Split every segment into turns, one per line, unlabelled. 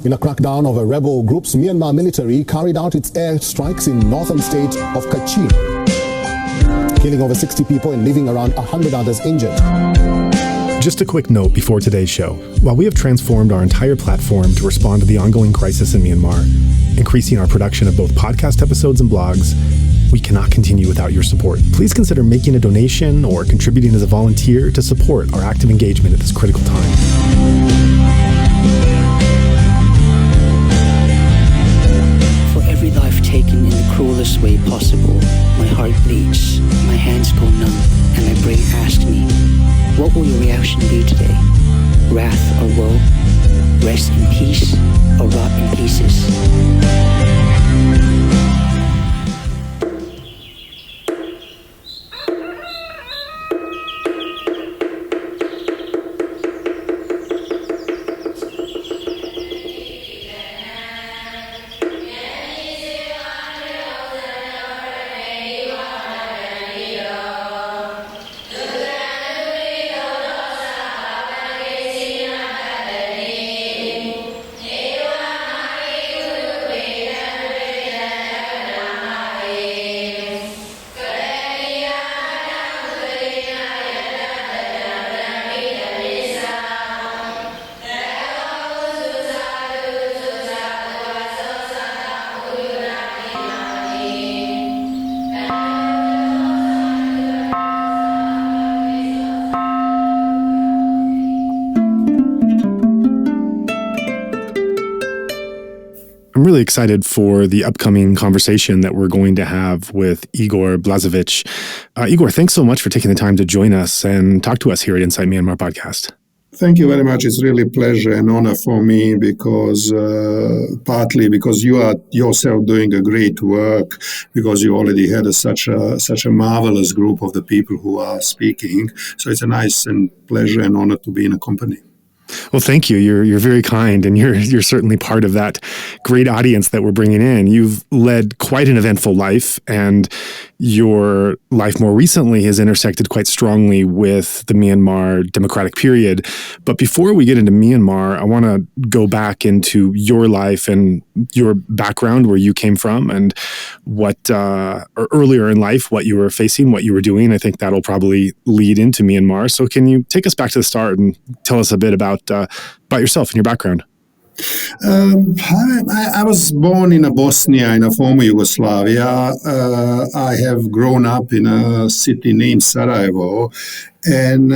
In a crackdown of a rebel groups, Myanmar military carried out its air strikes in northern state of Chechnya, killing over 60 people and leaving around 100 others injured.
Just a quick note before today's show. While we have transformed our entire platform to respond to the ongoing crisis in Myanmar, increasing our production of both podcast episodes and blogs, we cannot continue without your support. Please consider making a donation or contributing as a volunteer to support our active engagement at this critical time.
For every life taken in the cruelest way possible, my heart bleeds, my hands go numb, and my brain asks me, what will your reaction be today? Wrath or woe? Rest in peace or rot in pieces?
I'm really excited for the upcoming conversation that we're going to have with Igor Blaževič. Igor, thanks so much for taking the time to join us and talk to us here at Inside Myanmar podcast.
Thank you very much. It's really a pleasure and honor for me because partly because you are yourself doing a great work, because you already had such a marvelous group of the people who are speaking. So it's a nice and pleasure and honor to be in a company.
Well, thank you. You're very kind, and you're certainly part of that great audience that we're bringing in. You've led quite an eventful life, and your life more recently has intersected quite strongly with the Myanmar democratic period. But before we get into Myanmar, I want to go back into your life and your background, where you came from, and what or earlier in life, what you were facing, what you were doing. I think that'll probably lead into Myanmar. So can you take us back to the start and tell us a bit about yourself and your background?
I was born in Bosnia, in a former Yugoslavia. I have grown up in a city named Sarajevo, and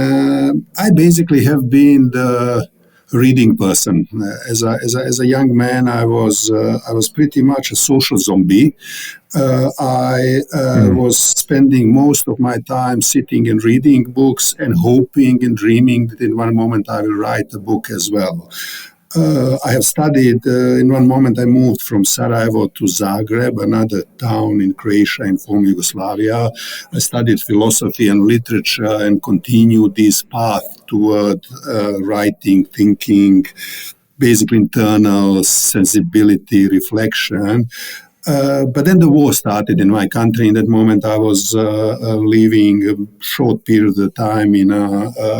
I basically have been the reading person. As a young man, I was pretty much a social zombie. I was spending most of my time sitting and reading books and hoping and dreaming that in one moment I will write a book as well. I have studied, in one moment I moved from Sarajevo to Zagreb, another town in Croatia in former Yugoslavia. I studied philosophy and literature and continued this path toward writing, thinking, basically internal sensibility, reflection. But then the war started in my country. In that moment, I was living a short period of time in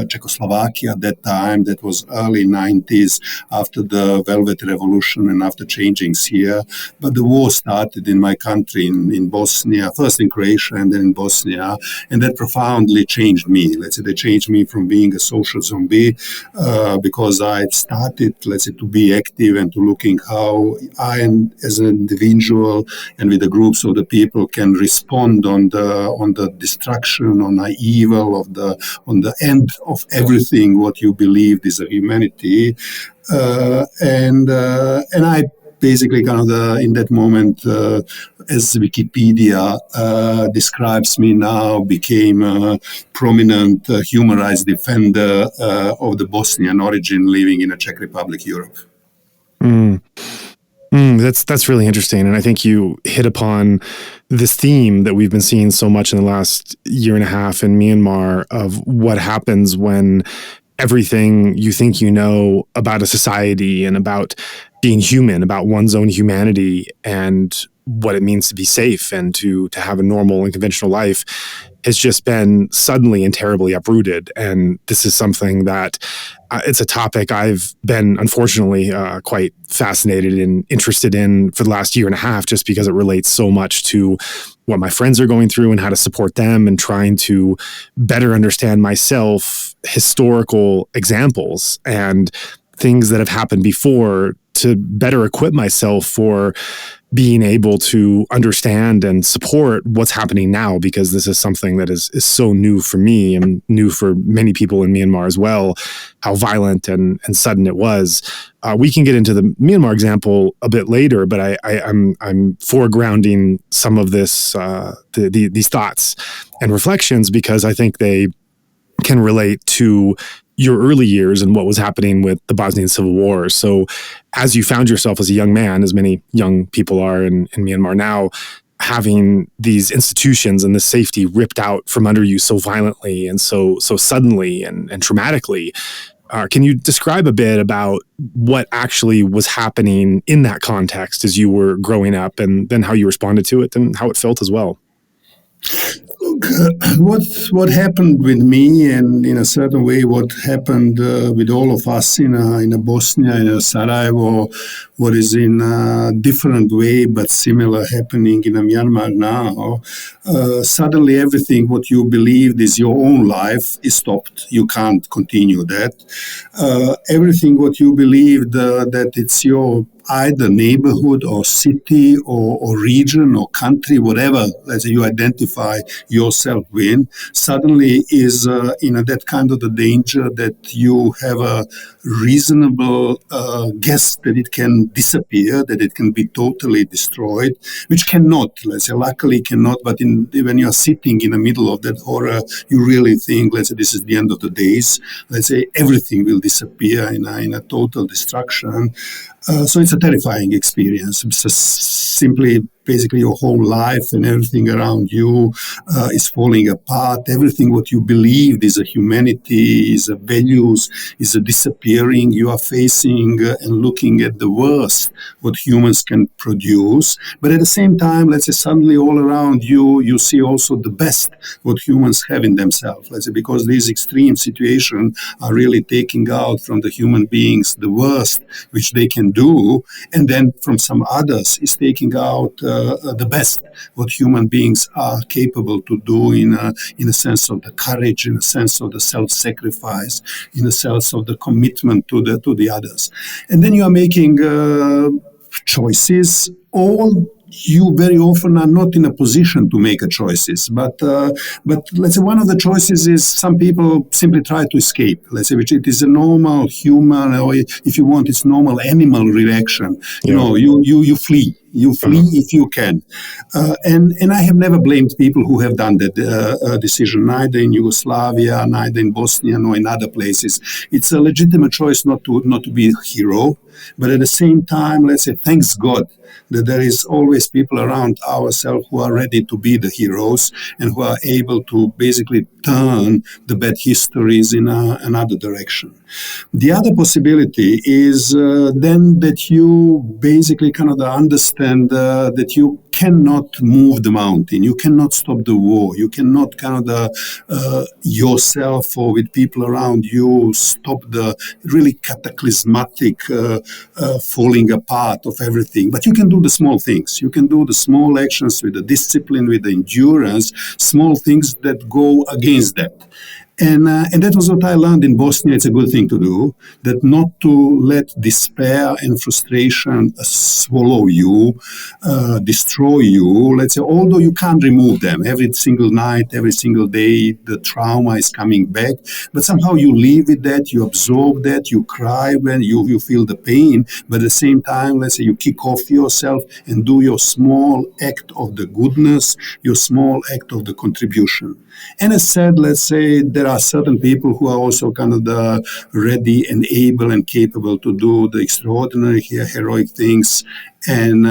Czechoslovakia at that time. That was early 90s, after the Velvet Revolution and after changings here. But the war started in my country, in Bosnia, first in Croatia and then in Bosnia. And that profoundly changed me. Let's say they changed me from being a social zombie because I started, let's say, to be active and to looking how I am as an individual and with the groups of the people can respond on the destruction, on the evil on the end of everything what you believed is a humanity, and I basically kind of in that moment, as Wikipedia describes me now, became a prominent human rights defender of the Bosnian origin living in the Czech Republic, Europe.
That's really interesting. And I think you hit upon this theme that we've been seeing so much in the last year and a half in Myanmar of what happens when everything you think you know about a society and about being human, about one's own humanity and what it means to be safe and to have a normal and conventional life has just been suddenly and terribly uprooted. And this is something that it's a topic I've been, unfortunately, quite fascinated and interested in for the last year and a half, just because it relates so much to what my friends are going through and how to support them, and trying to better understand myself, historical examples and things that have happened before, to better equip myself for being able to understand and support what's happening now, because this is something that is so new for me and new for many people in Myanmar as well, how violent and sudden it was. We can get into the Myanmar example a bit later, but I'm foregrounding some of this, these thoughts and reflections, because I think they can relate to your early years and what was happening with the Bosnian Civil War. So as you found yourself as a young man, as many young people are in Myanmar now, having these institutions and this safety ripped out from under you so violently and so suddenly and traumatically, can you describe a bit about what actually was happening in that context as you were growing up, and then how you responded to it and how it felt as well?
What happened with me, and in a certain way what happened with all of us in Bosnia, in Sarajevo, what is in a different way but similar happening in Myanmar now, suddenly everything what you believed is your own life is stopped. You can't continue that. Everything what you believed that it's your either neighborhood or city or region or country, whatever let's say you identify yourself with, suddenly is in that kind of the danger that you have a reasonable guess that it can disappear, that it can be totally destroyed, which cannot, let's say, luckily cannot, but when you are sitting in the middle of that horror, you really think, let's say, this is the end of the days. Let's say everything will disappear in a total destruction. So it's a terrifying experience. It's simply basically your whole life and everything around you is falling apart. Everything what you believed is a humanity, is a values, is a disappearing. You are facing and looking at the worst what humans can produce. But at the same time, let's say suddenly all around you, you see also the best what humans have in themselves. Let's say because these extreme situations are really taking out from the human beings the worst which they can do, and then from some others is taking out the best what human beings are capable to do in a sense of the courage, in a sense of the self-sacrifice, in a sense of the commitment to the others. And then you are making choices. All you very often are not in a position to make a choices, but let's say one of the choices is some people simply try to escape. Let's say which it is a normal human, or if you want, it's normal animal reaction. You know, you flee. You flee if you can. And I have never blamed people who have done that decision, neither in Yugoslavia, neither in Bosnia, nor in other places. It's a legitimate choice not to be a hero, but at the same time, let's say, thanks God that there is always people around ourselves who are ready to be the heroes and who are able to basically turn the bad histories in another direction. The other possibility is then that you basically kind of understand that you cannot move the mountain, you cannot stop the war, you cannot kind of yourself or with people around you stop the really cataclysmatic falling apart of everything. But you can do the small things. You can do the small actions with the discipline, with the endurance, small things that go against that. And that was what I learned in Bosnia. It's a good thing to do, that not to let despair and frustration swallow you, destroy you. Let's say, although you can't remove them every single night, every single day, the trauma is coming back, but somehow you live with that, you absorb that, you cry when you feel the pain, but at the same time, let's say you kick off yourself and do your small act of the goodness, your small act of the contribution. And as said, let's say there are certain people who are also kind of ready and able and capable to do the extraordinary heroic things. and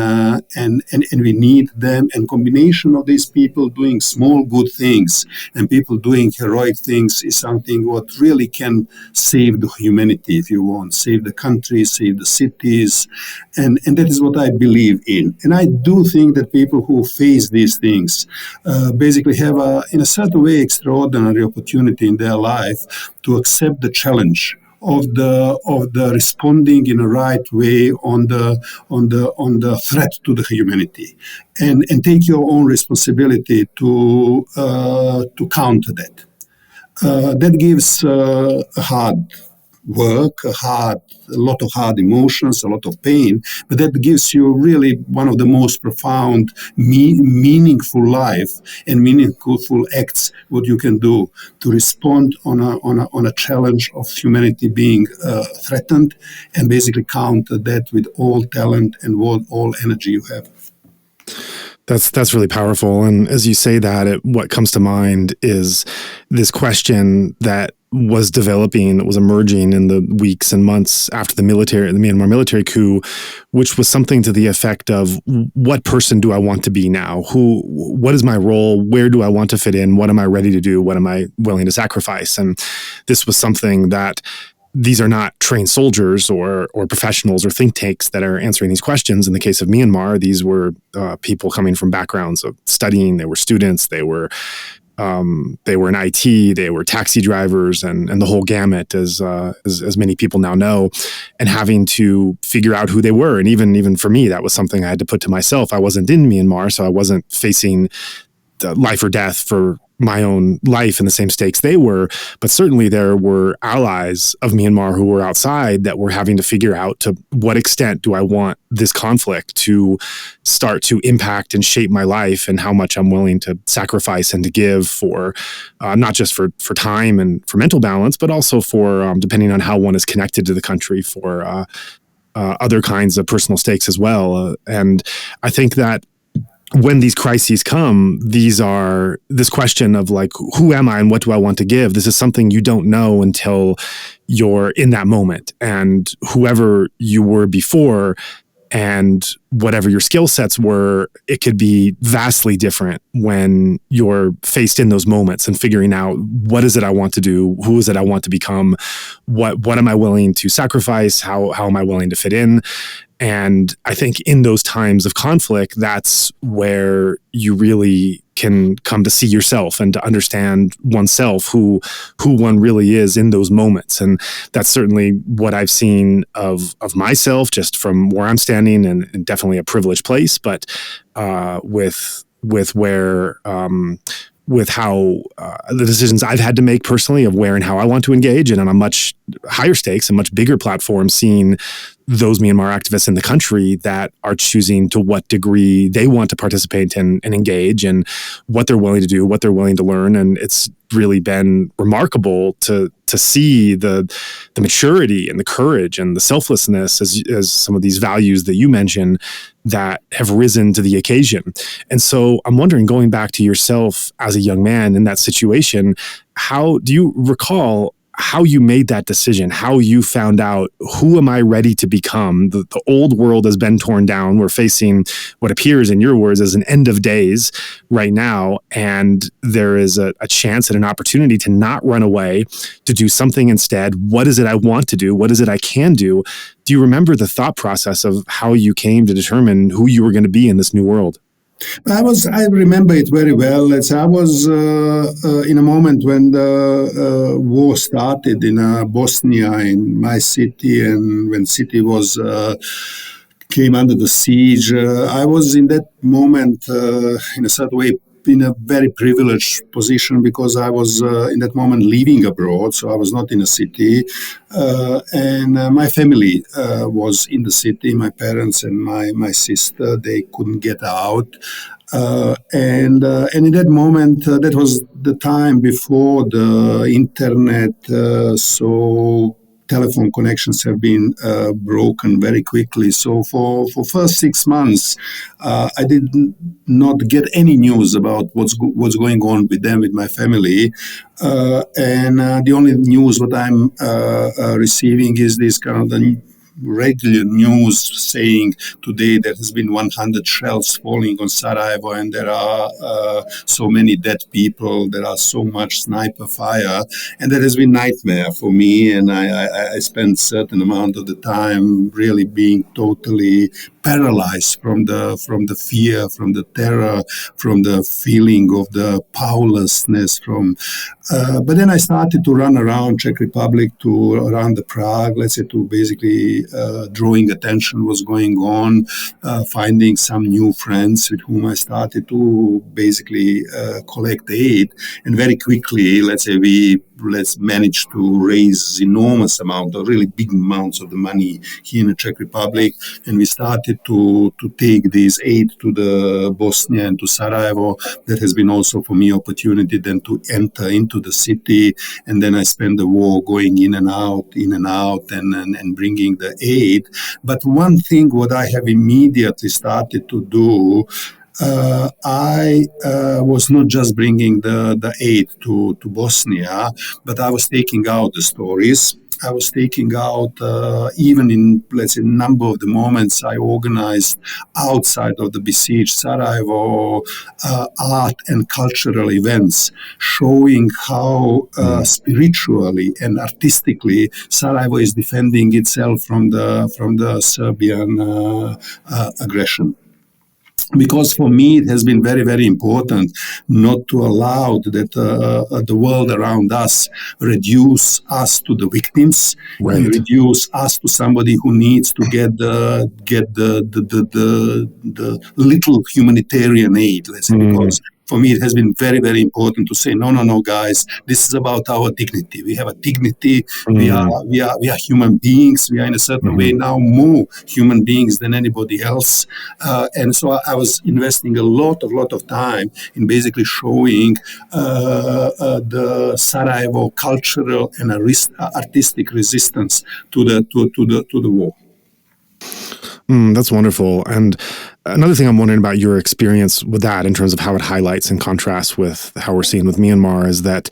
we need them. And combination of these people doing small good things and people doing heroic things is something what really can save the humanity, if you want, save the country, save the cities, and that is what I believe in. And I do think that people who face these things basically have in a certain way extraordinary opportunity in their life to accept the challenge of the responding in a right way on the threat to the humanity, and take your own responsibility to counter that. That gives hard work, a lot of hard emotions, a lot of pain, but that gives you really one of the most profound, meaningful life and meaningful acts what you can do to respond on a challenge of humanity being threatened, and basically counter that with all talent and all energy you have.
That's really powerful. And as you say that, what comes to mind is this question that was developing, that was emerging in the weeks and months after the Myanmar military coup, which was something to the effect of, what person do I want to be now? What is my role? Where do I want to fit in? What am I ready to do? What am I willing to sacrifice? And this was something that these are not trained soldiers or professionals or think tanks that are answering these questions. In the case of Myanmar, these were people coming from backgrounds of studying. They were students. They were in IT. They were taxi drivers, and the whole gamut, as many people now know, and having to figure out who they were. And even for me, that was something I had to put to myself. I wasn't in Myanmar, so I wasn't facing life or death for my own life in the same stakes they were, but certainly there were allies of Myanmar who were outside that were having to figure out to what extent do I want this conflict to start to impact and shape my life, and how much I'm willing to sacrifice and to give for not just for time and for mental balance, but also for depending on how one is connected to the country, for other kinds of personal stakes as well. And I think that when these crises come, this question of like, who am I and what do I want to give? This is something you don't know until you're in that moment. And whoever you were before and whatever your skill sets were, it could be vastly different when you're faced in those moments and figuring out, what is it I want to do? Who is it I want to become? What am I willing to sacrifice? How am I willing to fit in? And I think in those times of conflict, that's where you really can come to see yourself and to understand oneself, who one really is in those moments. And that's certainly what I've seen of myself, just from where I'm standing, and definitely a privileged place, but with how the decisions I've had to make personally of where and how I want to engage, and on a much higher stakes and much bigger platform, seeing those Myanmar activists in the country that are choosing to what degree they want to participate and engage, and what they're willing to do, what they're willing to learn. And it's really been remarkable to see the maturity and the courage and the selflessness as some of these values that you mentioned that have risen to the occasion. And so I'm wondering, going back to yourself as a young man in that situation, how do you recall how you made that decision, how you found out, who am I ready to become? The old world has been torn down. We're facing what appears, in your words, as an end of days right now. And there is a chance and an opportunity to not run away, to do something instead. What is it I want to do? What is it I can do? Do you remember the thought process of how you came to determine who you were going to be in this new world?
I remember it very well. I was in a moment when the war started in Bosnia, in my city, and when city was came under the siege. I was in that moment, in a certain way, in a very privileged position, because I was in that moment living abroad, so I was not in a city, and my family was in the city. My parents and my sister, they couldn't get out, and in that moment, that was the time before the internet, so telephone connections have been broken very quickly. So for first 6 months, I did not get any news about what's going on with them, with my family. And the only news what I'm receiving is this kind of the regular news saying today there has been 100 shells falling on Sarajevo and there are so many dead people, there are so much sniper fire, and that has been nightmare for me, and I spent a certain amount of the time really being totally paralyzed from the fear, from the terror, from the feeling of the powerlessness. But then I started to run around Czech Republic, to around the Prague, let's say, to basically drawing attention what's going on, finding some new friends with whom I started to basically collect aid, and very quickly, let's say, let's manage to raise enormous amount, or really big amounts of the money here in the Czech Republic, and we started to take this aid to the Bosnia and to Sarajevo. That has been also for me opportunity then to enter into the city, and then I spent the war going in and out, and bringing the aid. But one thing what I have immediately started to do, I was not just bringing the aid to Bosnia, but I was taking out the stories. I was taking out, even in, let's say, a number of the moments I organized outside of the besieged Sarajevo, art and cultural events, showing how spiritually and artistically Sarajevo is defending itself from the Serbian aggression. Because for me, it has been very, very important not to allow that the world around us reduce us to the victims, right, and reduce us to somebody who needs to get the little humanitarian aid, let's say, because for me, it has been very, very important to say, no, guys, this is about our dignity. We have a dignity. We are human beings. We are in a certain way now more human beings than anybody else. And so I was investing a lot of time in basically showing the Sarajevo cultural and artistic resistance to the war.
That's wonderful. And another thing I'm wondering about your experience with that, in terms of how it highlights and contrasts with how we're seeing with Myanmar, is that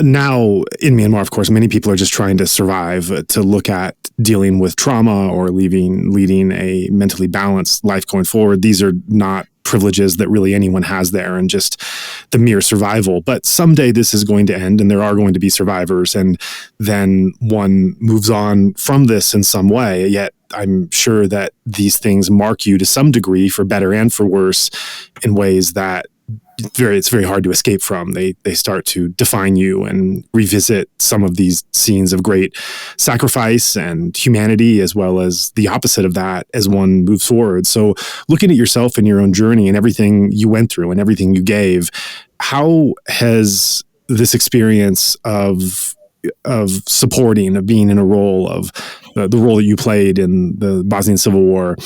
now in Myanmar, of course, many people are just trying to survive, to look at dealing with trauma or leading a mentally balanced life going forward. These are not privileges that really anyone has there, and just the mere survival. But someday this is going to end, and there are going to be survivors, and then one moves on from this in some way. Yet I'm sure that these things mark you to some degree, for better and for worse, in ways that it's very hard to escape from. They start to define you and revisit some of these scenes of great sacrifice and humanity, as well as the opposite of that as one moves forward. So looking at yourself and your own journey and everything you went through and everything you gave, how has this experience of supporting, of being in a role, of the role that you played in the Bosnian Civil War,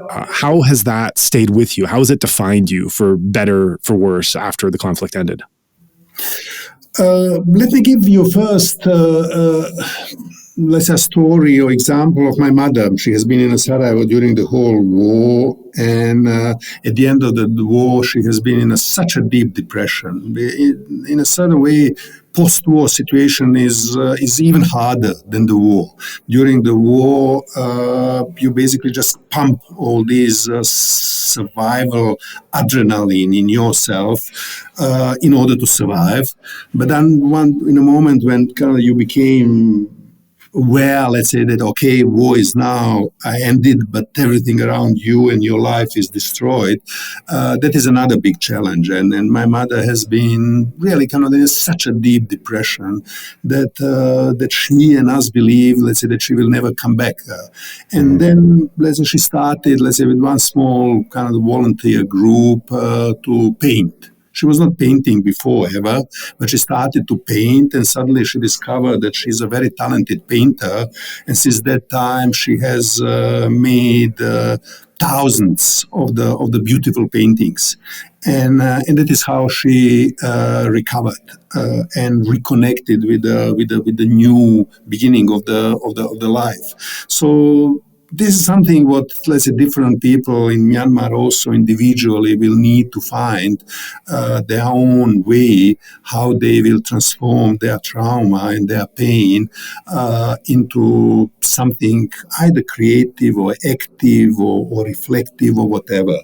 how has that stayed with you? How has it defined you, for better, for worse, after the conflict ended?
Let me give you first, let's say, a story or example of my mother. She has been in Sarajevo during the whole war, and at the end of the war, she has been in such a deep depression. In a certain way, post-war situation is even harder than the war. During the war, you basically just pump all these survival adrenaline in yourself in order to survive. But then in a moment when kind of you became aware, let's say, that, okay, war is now ended, but everything around you and your life is destroyed, that is another big challenge. And my mother has been really kind of in such a deep depression that she and us believe, let's say, that she will never come back. And then, let's say, she started, let's say, with one small kind of volunteer group to paint. She was not painting before ever, but she started to paint, and suddenly she discovered that she's a very talented painter. And since that time, she has made thousands of the beautiful paintings, and that is how she recovered and reconnected with the new beginning of the life. So this is something what, let's say, different people in Myanmar also individually will need to find their own way, how they will transform their trauma and their pain into something either creative or active or reflective or whatever.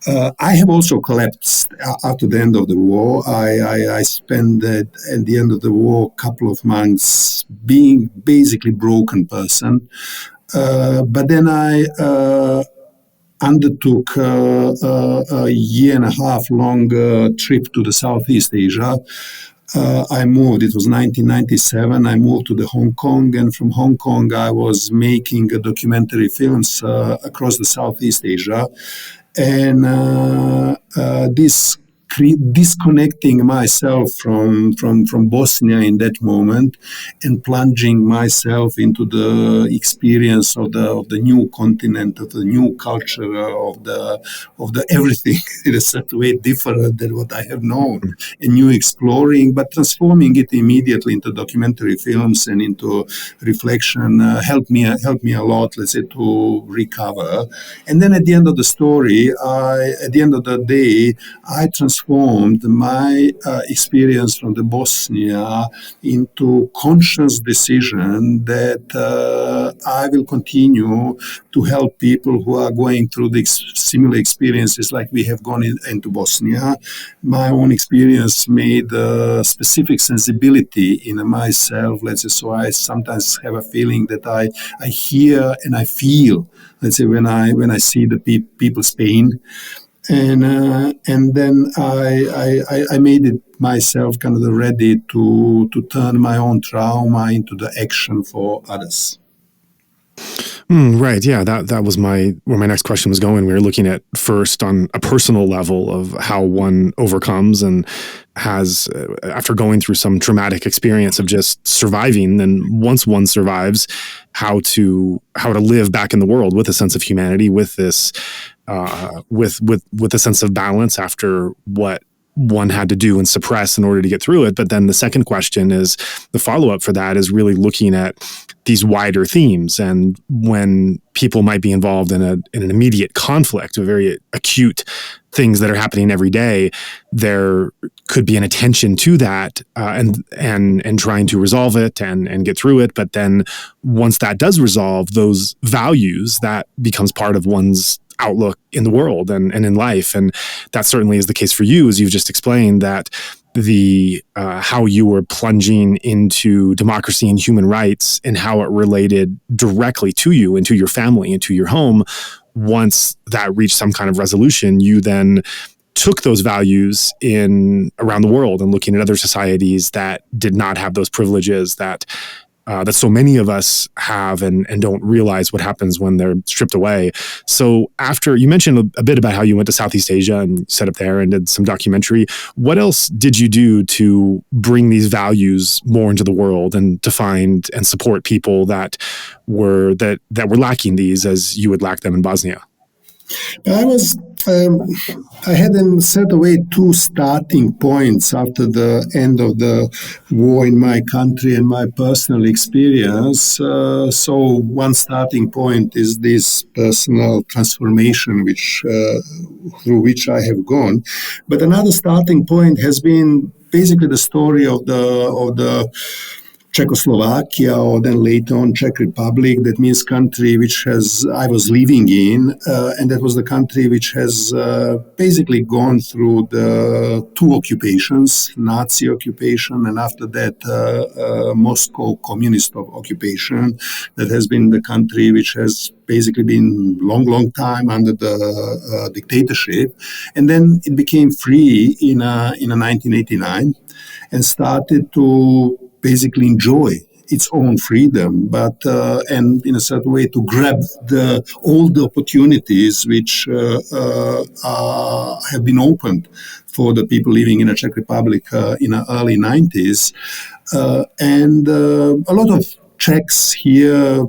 I have also collapsed after the end of the war. I spent at the end of the war a couple of months being basically broken person. But then I undertook a year and a half long trip to the Southeast Asia. I moved, it was 1997, I moved to the Hong Kong, and from Hong Kong I was making documentary films across the Southeast Asia. And disconnecting myself from Bosnia in that moment and plunging myself into the experience of the new continent, of the new culture, of the everything in a certain way different than what I have known, and new exploring, but transforming it immediately into documentary films and into reflection helped me a lot, let's say, to recover. And then at the end of the story, at the end of the day, I transformed my experience from the Bosnia into conscious decision that I will continue to help people who are going through the similar experiences like we have gone into Bosnia. My own experience made a specific sensibility in myself, let's say, so I sometimes have a feeling that I hear and I feel, let's say, when I see the people's pain. And then I made it myself kind of ready to turn my own trauma into the action for others.
Right. Yeah. That was where my next question was going. We were looking at first on a personal level of how one overcomes and has, after going through some traumatic experience of just surviving, then once one survives, how to live back in the world with a sense of humanity, with this, with a sense of balance after what one had to do and suppress in order to get through it. But then the second question is, the follow-up for that is really looking at these wider themes, and when people might be involved in an immediate conflict, a very acute things that are happening every day, there could be an attention to that and trying to resolve it and get through it. But then once that does resolve, those values, that becomes part of one's outlook in the world and in life. And that certainly is the case for you, as you've just explained, that the how you were plunging into democracy and human rights and how it related directly to you and to your family and to your home. Once that reached some kind of resolution, you then took those values in around the world and looking at other societies that did not have those privileges that so many of us have and don't realize what happens when they're stripped away. So after you mentioned a bit about how you went to Southeast Asia and set up there and did some documentary, what else did you do to bring these values more into the world and to find and support people that were lacking these as you would lack them in Bosnia?
I had in a certain way two starting points after the end of the war in my country and my personal experience. So one starting point is this personal transformation through which I have gone. But another starting point has been basically the story of the Czechoslovakia, or then later on Czech Republic. That means country which I was living in, and that was the country which has basically gone through the two occupations, Nazi occupation, and after that Moscow communist occupation. That has been the country which has basically been long time under the dictatorship, and then it became free in 1989 and started to basically enjoy its own freedom, but and in a certain way to grab all the opportunities which have been opened for the people living in the Czech Republic in the early 90s. And a lot of Czechs here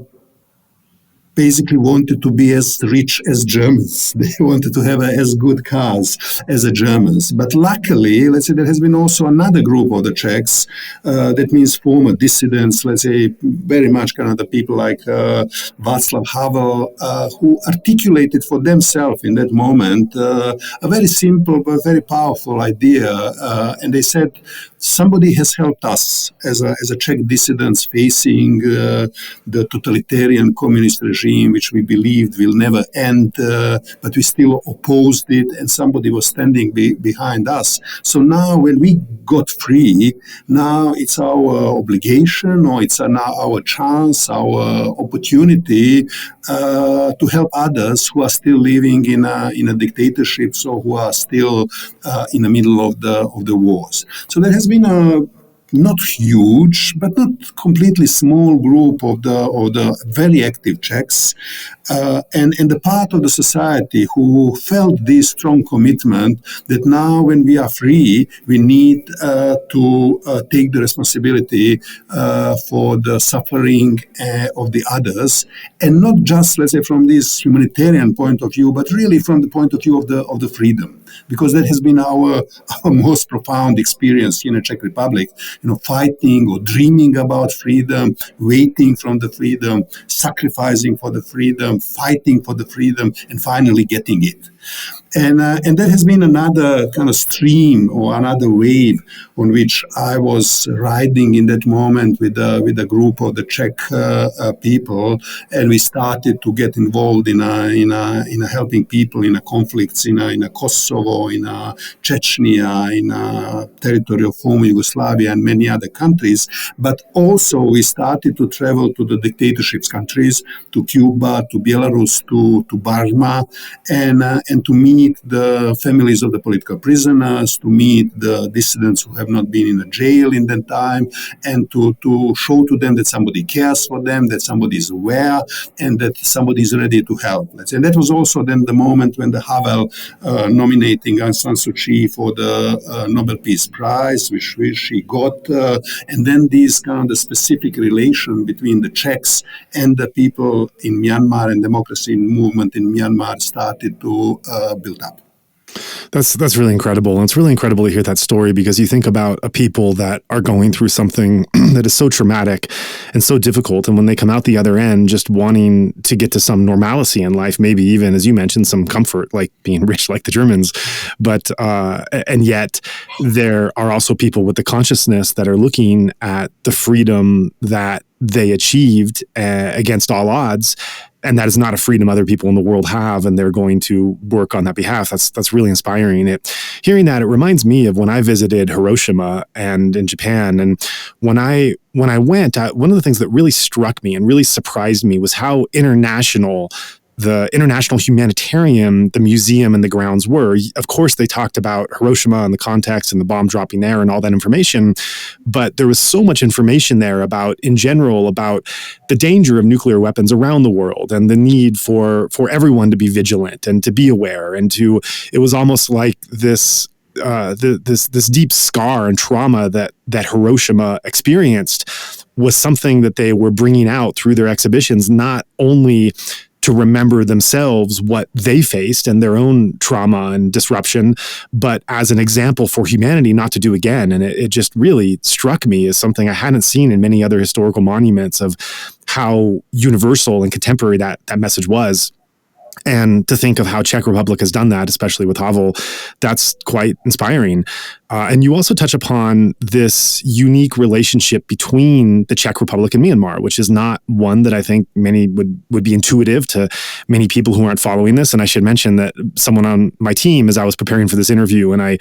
basically wanted to be as rich as Germans. They wanted to have as good cars as the Germans. But luckily, let's say there has been also another group of the Czechs, that means former dissidents, let's say very much kind of the people like Václav Havel, who articulated for themselves in that moment a very simple but very powerful idea. And they said, somebody has helped us as a Czech dissidents facing the totalitarian communist regime, which we believed will never end, but we still opposed it, and somebody was standing behind us. So now when we got free, now it's our obligation, or it's now our chance, our opportunity to help others who are still living in a dictatorship, or who are still in the middle of the wars. So there has been a not huge, but not completely small group of the very active Czechs, and the part of the society who felt this strong commitment that now when we are free, we need to take the responsibility for the suffering of the others, and not just, let's say, from this humanitarian point of view, but really from the point of view of the freedom. Because that has been our most profound experience in the Czech Republic, fighting or dreaming about freedom, waiting from the freedom, sacrificing for the freedom, fighting for the freedom, and finally getting it. And that has been another kind of stream or another wave on which I was riding in that moment with a group of the Czech people, and we started to get involved in helping people in conflicts in Kosovo, in Chechnya, in territory of former Yugoslavia, and many other countries. But also we started to travel to the dictatorships countries, to Cuba, to Belarus, to Burma, and to meet the families of the political prisoners, to meet the dissidents who have not been in a jail in that time, and to show to them that somebody cares for them, that somebody is aware, and that somebody is ready to help. And that was also then the moment when the Havel nominating Aung San Suu Kyi for the Nobel Peace Prize, which she got, and then this kind of the specific relation between the Czechs and the people in Myanmar and democracy movement in Myanmar started to build up.
That's really incredible. And it's really incredible to hear that story, because you think about a people that are going through something that is so traumatic and so difficult. And when they come out the other end, just wanting to get to some normalcy in life, maybe even, as you mentioned, some comfort, like being rich like the Germans. But, and yet there are also people with the consciousness that are looking at the freedom that they achieved against all odds. And that is not a freedom other people in the world have, and they're going to work on that behalf. That's really inspiring. Hearing that, it reminds me of when I visited Hiroshima and in Japan. And when I went, one of the things that really struck me and really surprised me was how international the international humanitarian, the museum and the grounds were. Of course, they talked about Hiroshima and the context and the bomb dropping there and all that information, but there was so much information there in general, about the danger of nuclear weapons around the world and the need for everyone to be vigilant and to be aware. And it was almost like this deep scar and trauma that Hiroshima experienced was something that they were bringing out through their exhibitions, not only to remember themselves what they faced and their own trauma and disruption, but as an example for humanity not to do again. And it just really struck me as something I hadn't seen in many other historical monuments, of how universal and contemporary that message was. And to think of how Czech Republic has done that, especially with Havel, that's quite inspiring. And you also touch upon this unique relationship between the Czech Republic and Myanmar, which is not one that I think many would be intuitive to many people who aren't following this. And I should mention that someone on my team, as I was preparing for this interview, and I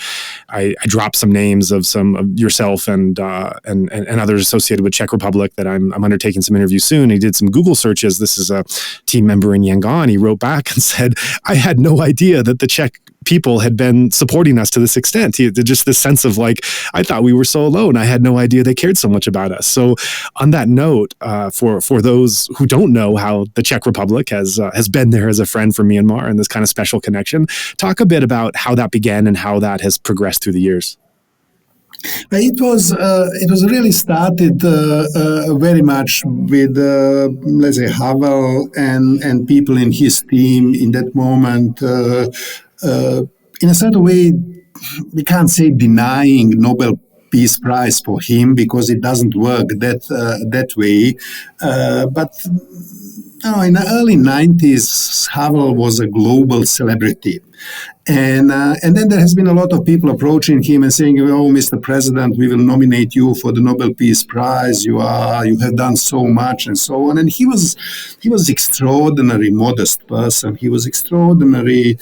dropped some names of some of yourself and others associated with Czech Republic that I'm undertaking some interviews soon. He did some Google searches. This is a team member in Yangon. He wrote back and said, I had no idea that the Czech people had been supporting us to this extent. Just this sense of like, I thought we were so alone. I had no idea they cared so much about us. So on that note, for those who don't know how the Czech Republic has been there as a friend for Myanmar and this kind of special connection, talk a bit about how that began and how that has progressed through the years.
But it was really started very much with let's say Havel and people in his team in that moment. In a certain way, we can't say denying Nobel Peace Prize for him because it doesn't work that way. But in the early 90s, Havel was a global celebrity. And then there has been a lot of people approaching him and saying, "Oh, Mr. President, we will nominate you for the Nobel Peace Prize. You have done so much," and so on. And he was extraordinary, modest person. He was extraordinary,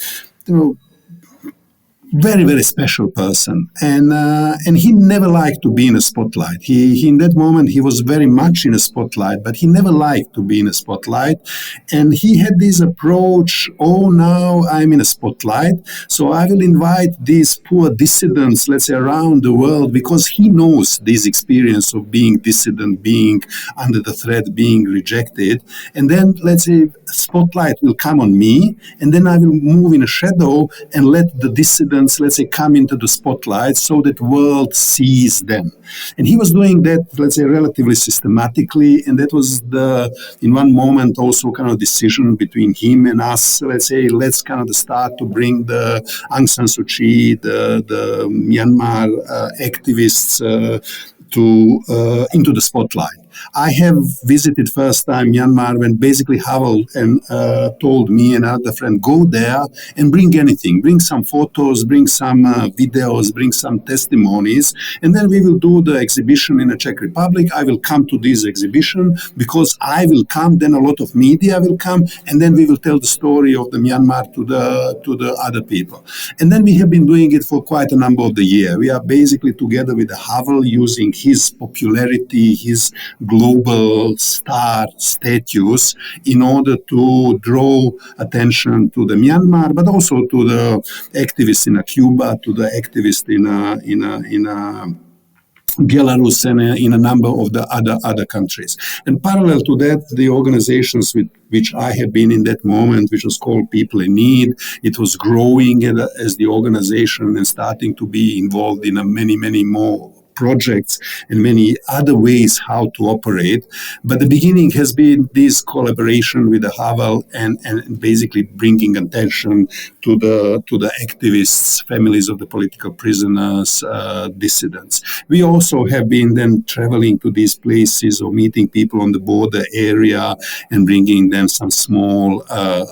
very, very special person, and he never liked to be in a spotlight. He in that moment he was very much in a spotlight, but he never liked to be in a spotlight. And he had this approach: "Oh, now I'm in a spotlight, so I will invite these poor dissidents, let's say, around the world, because he knows this experience of being dissident, being under the threat, being rejected. And then, let's say, spotlight will come on me, and then I will move in a shadow and let the dissidents, let's say, come into the spotlight so that world sees them." And he was doing that, let's say, relatively systematically, and that was in one moment also kind of decision between him and us. Let's say, let's kind of start to bring the Aung San Suu Kyi, the Myanmar activists into the spotlight. I have visited first time Myanmar when basically Havel told me and another friend, "Go there and bring anything. Bring some photos, bring some videos, bring some testimonies, and then we will do the exhibition in the Czech Republic. I will come to this exhibition because I will come, then a lot of media will come, and then we will tell the story of the Myanmar to the other people." And then we have been doing it for quite a number of the year. We are basically together with Havel using his popularity, his global star status in order to draw attention to the Myanmar, but also to the activists in Cuba, to the activists in Belarus, and in a number of the other countries. And parallel to that, the organizations with which I have been in that moment, which was called People in Need, it was growing as the organization and starting to be involved in many more projects and many other ways how to operate. But the beginning has been this collaboration with the Havel and basically bringing attention to the activists, families of the political prisoners, dissidents. We also have been then traveling to these places or meeting people on the border area and bringing them some small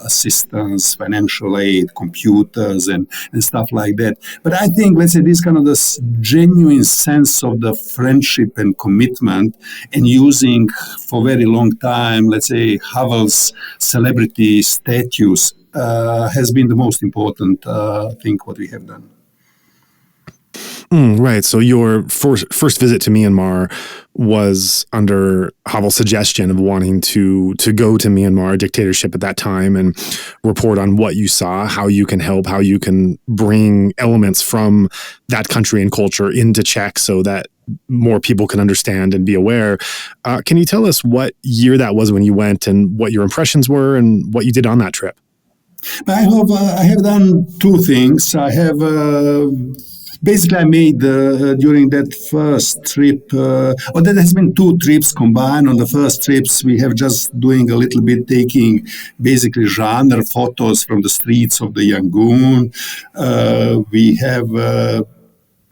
assistance, financial aid, computers and stuff like that. But I think, let's say, this kind of this genuine sense of the friendship and commitment, and using for very long time, let's say, Havel's celebrity status has been the most important thing what we have done.
Right. So your first visit to Myanmar was under Havel's suggestion of wanting to go to Myanmar dictatorship at that time and report on what you saw, how you can help, how you can bring elements from that country and culture into Czech so that more people can understand and be aware. Can you tell us what year that was when you went and what your impressions were and what you did on that trip?
I have done two things. I have basically I made during that first trip, or there has been two trips combined. On the first trips, we have just doing a little bit taking basically genre photos from the streets of the Yangon. We have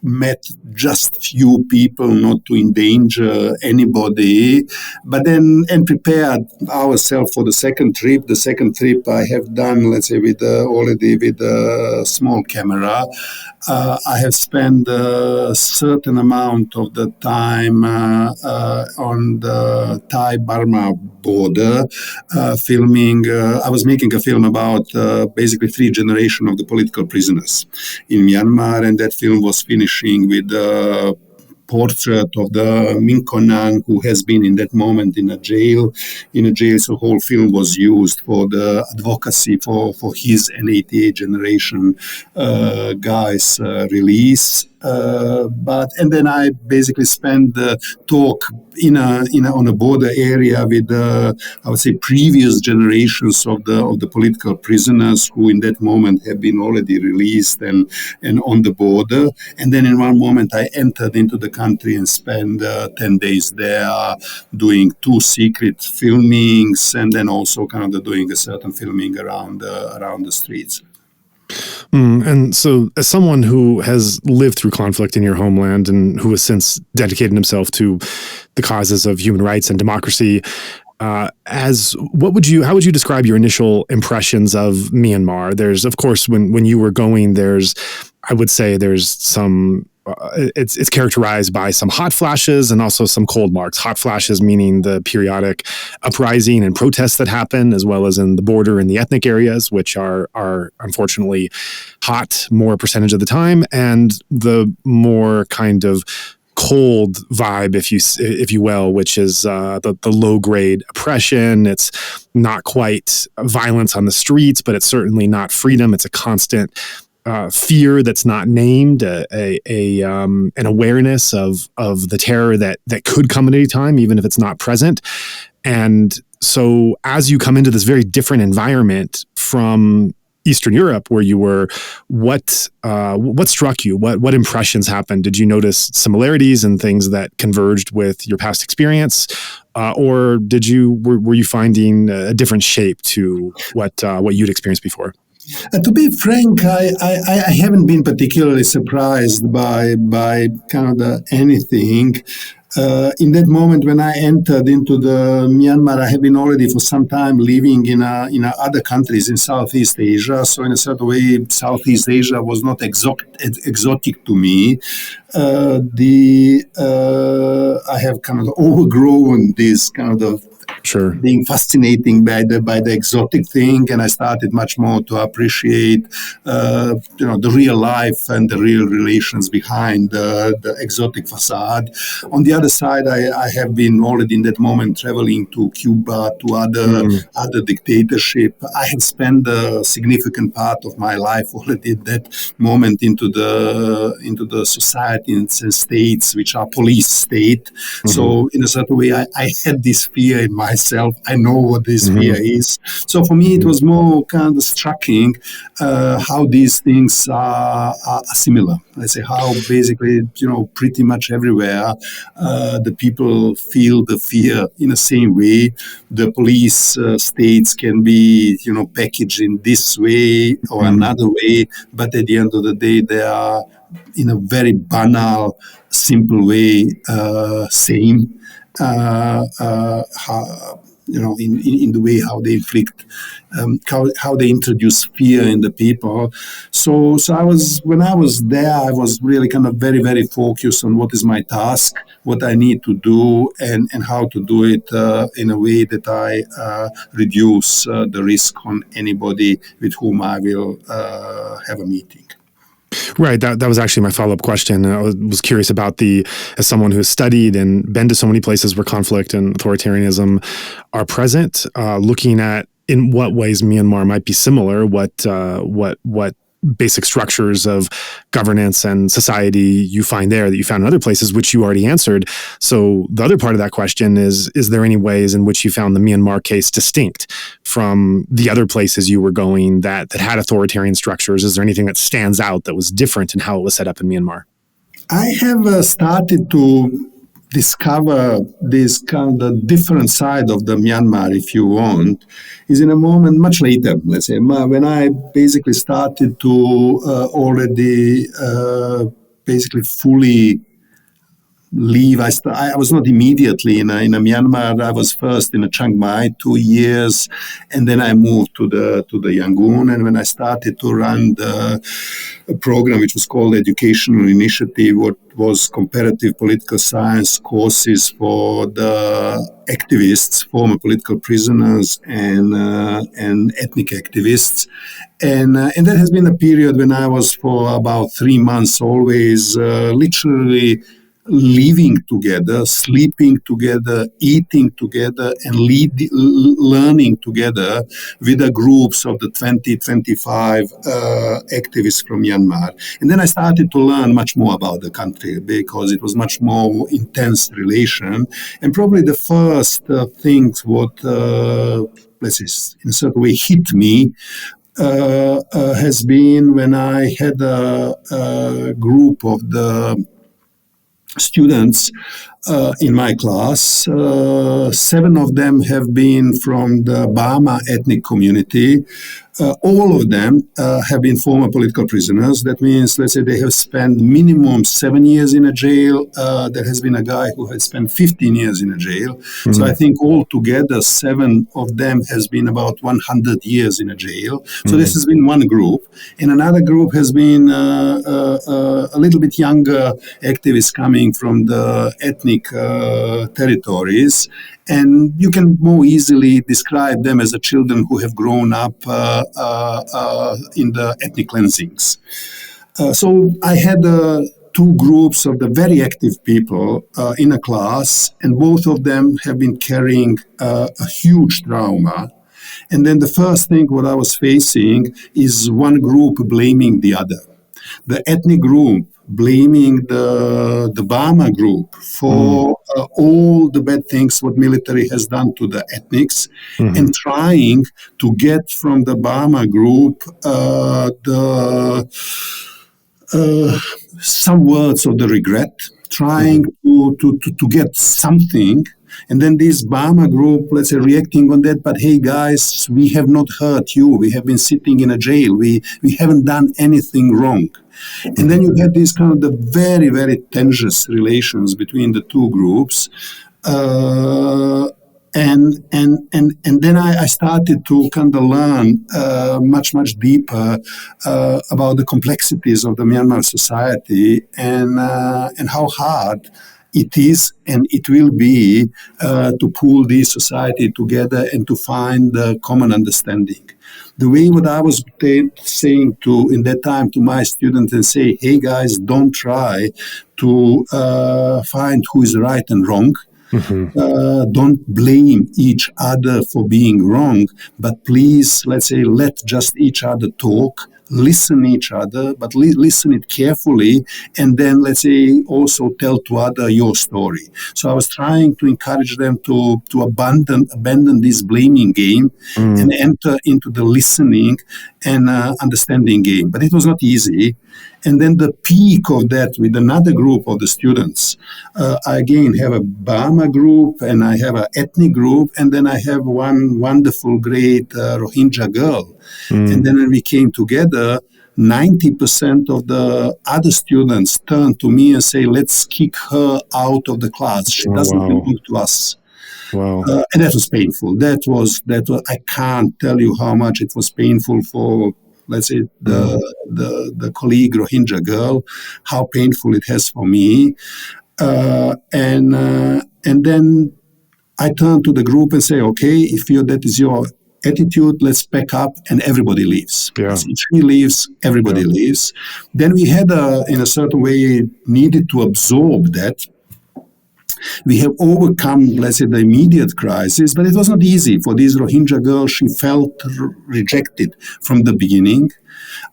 met just few people not to endanger anybody, but then and prepared ourselves for the second trip. The second trip I have done, let's say, already with a small camera. I have spent a certain amount of the time on the Thai-Burma border, filming. I was making a film about basically three generations of the political prisoners in Myanmar, and that film was finishing with the portrait of the Min Kon Nang, who has been in that moment in a jail. So the whole film was used for the advocacy for his and 88 generation guys' release. And then I basically spent the talk on a border area with I would say previous generations of the political prisoners who in that moment have been already released and on the border. And then in one moment I entered into the country and spent 10 days there doing 2 secret filmings and then also kind of doing a certain filming around the streets.
And so as someone who has lived through conflict in your homeland and who has since dedicated himself to the causes of human rights and democracy, how would you describe your initial impressions of Myanmar? There's, of course, when you were going, I would say there's some, it's characterized by some hot flashes and also some cold marks. Hot flashes meaning the periodic uprising and protests that happen, as well as in the border and the ethnic areas, which are unfortunately hot more percentage of the time, and the more kind of cold vibe, if you will, which is the low grade oppression. It's not quite violence on the streets, but it's certainly not freedom. It's a constant fear that's not named, an awareness of the terror that could come at any time, even if it's not present. And so as you come into this very different environment from Eastern Europe, where you were, what struck you? What impressions happened? Did you notice similarities and things that converged with your past experience, or were you finding a different shape to what you'd experienced before?
To be frank, I haven't been particularly surprised by kind of anything. In that moment when I entered into the Myanmar, I have been already for some time living in other countries in Southeast Asia. So in a certain way, Southeast Asia was not exotic to me. I have kind of overgrown this kind of being fascinating by the exotic thing, and I started much more to appreciate the real life and the real relations behind the exotic facade. On the other side, I have been already in that moment traveling to Cuba, to other dictatorship. I have spent a significant part of my life already at that moment into the societies and states which are police state. So in a certain way, I had this fear in myself. I know what this fear is. So for me, it was more kind of striking how these things are similar. I say how basically, pretty much everywhere the people feel the fear in the same way. The police states can be, packaged in this way or another way, but at the end of the day, they are in a very banal, simple way, same. In the way how they inflict, how they introduce fear in the people. So when I was there, I was really kind of very, very focused on what is my task, what I need to do, and how to do it in a way that I reduce the risk on anybody with whom I will have a meeting.
Right. That was actually my follow-up question. I was curious about as someone who has studied and been to so many places where conflict and authoritarianism are present, looking at in what ways Myanmar might be similar, what basic structures of governance and society you find there that you found in other places, which you already answered. So the other part of that question is there any ways in which you found the Myanmar case distinct from the other places you were going that had authoritarian structures? Is there anything that stands out that was different in how it was set up in Myanmar?
I have started to discover this kind of different side of the Myanmar, if you want, is in a moment much later, let's say, when I basically started to already basically fully leave. I was not immediately in a Myanmar. I was first in a Chiang Mai 2 years, and then I moved to the Yangon. And when I started to run a program which was called Educational Initiative, what was comparative political science courses for the activists, former political prisoners, and ethnic activists. And that has been a period when I was for about 3 months always literally living together, sleeping together, eating together, and learning together with the groups of the 20, 25 activists from Myanmar. And then I started to learn much more about the country because it was much more intense relation. And probably the first things what, let's say, in a certain way hit me has been when I had a group of the students in my class. 7 of them have been from the Bama ethnic community. All of them have been former political prisoners. That means, let's say, they have spent minimum 7 years in a jail. There has been a guy who had spent 15 years in a jail. Mm-hmm. So I think altogether 7 of them has been about 100 years in a jail. So this has been one group. And another group has been a little bit younger activists coming from the ethnic territories. And you can more easily describe them as the children who have grown up in the ethnic cleansings. So I had 2 groups of the very active people in a class, and both of them have been carrying a huge trauma. And then the first thing what I was facing is one group blaming the other. The ethnic group blaming the Bama group for all the bad things what military has done to the ethnics, and trying to get from the Bama group some words of the regret, trying to get something. And then this Bama group, let's say, reacting on that, but hey guys, we have not hurt you. We have been sitting in a jail. We haven't done anything wrong. And then you have these kind of the very, very tenuous relations between the 2 groups. And then I started to kind of learn much, much deeper about the complexities of the Myanmar society and how hard it is and it will be to pull this society together and to find a common understanding. The way what I was saying in that time to my students and say, hey guys, don't try to find who is right and wrong. Don't blame each other for being wrong, but please, let's say, let just each other talk. Listen each other, but listen it carefully, and then, let's say, also tell to other your story. So I was trying to encourage them to abandon this blaming game and enter into the listening and understanding game. But it was not easy. And then the peak of that with another group of the students, I again have a Bama group and I have an ethnic group, and then I have one wonderful, great Rohingya girl. And then when we came together, 90% of the other students turned to me and say, let's kick her out of the class. She doesn't belong to us.
Wow.
And that was painful. That was, I can't tell you how much it was painful for, let's say, the colleague Rohingya girl, how painful it has for me. And then I turn to the group and say, okay, if that is your attitude, let's pack up, and everybody leaves.
Yeah.
So she leaves, everybody leaves. Then we had, in a certain way, needed to absorb that. We have overcome, let's say, the immediate crisis, but it was not easy for this Rohingya girl. She felt rejected from the beginning.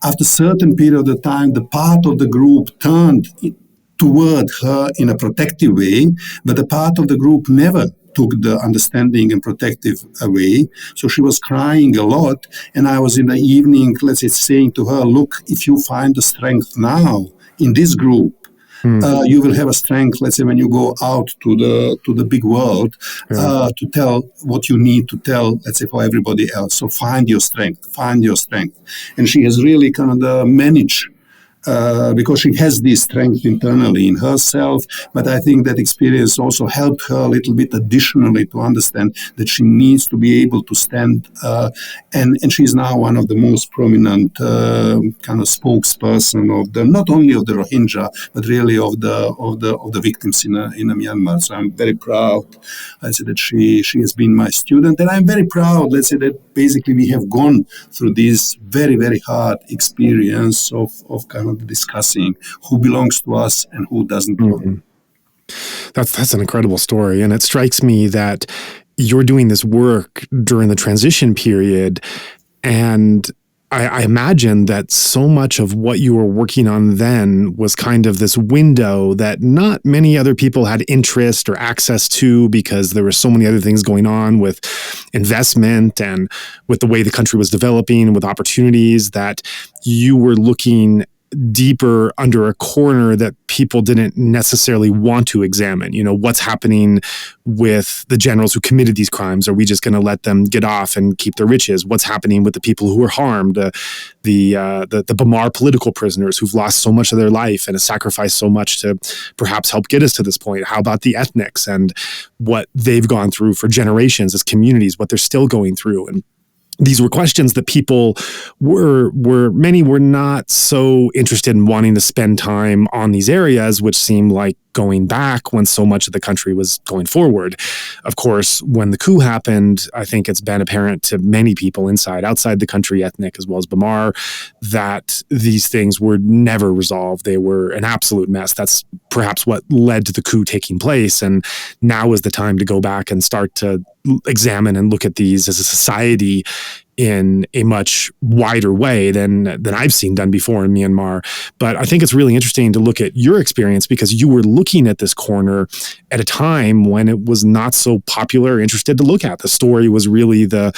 After a certain period of time, the part of the group turned toward her in a protective way, but the part of the group never took the understanding and protective away. So she was crying a lot, and I was in the evening, let's say, saying to her, look, if you find the strength now in this group, you will have a strength, let's say, when you go out to the big world, to tell what you need to tell, let's say, for everybody else. So find your strength. And she has really kind of managed, because she has this strength internally in herself, but I think that experience also helped her a little bit additionally to understand that she needs to be able to stand, and she's now one of the most prominent kind of spokesperson of the, not only of the Rohingya, but really of the victims in Myanmar. So I'm very proud, let's say, that she has been my student, and I'm very proud, let's say, that basically we have gone through this very, very hard experience of kind of discussing who belongs to us and who doesn't belong.
That's an incredible story. And it strikes me that you're doing this work during the transition period. And I imagine that so much of what you were working on then was kind of this window that not many other people had interest or access to, because there were so many other things going on with investment and with the way the country was developing, with opportunities, that you were looking deeper under a corner that people didn't necessarily want to examine. You know, what's happening with the generals who committed these crimes? Are we just going to let them get off and keep their riches? What's happening with the people who were harmed, the Myanmar political prisoners who've lost so much of their life and have sacrificed so much to perhaps help get us to this point? How about the ethnics and what they've gone through for generations as communities, what they're still going through? And these were questions that people many were not so interested in wanting to spend time on these areas, which seemed like going back when so much of the country was going forward. Of course, when the coup happened, I think it's been apparent to many people outside the country, ethnic as well as Bamar, that these things were never resolved. They were an absolute mess. That's perhaps what led to the coup taking place. And now is the time to go back and start to examine and look at these as a society in a much wider way than I've seen done before in Myanmar. But I think it's really interesting to look at your experience, because you were looking at this corner at a time when it was not so popular or interested to look at. The story was really the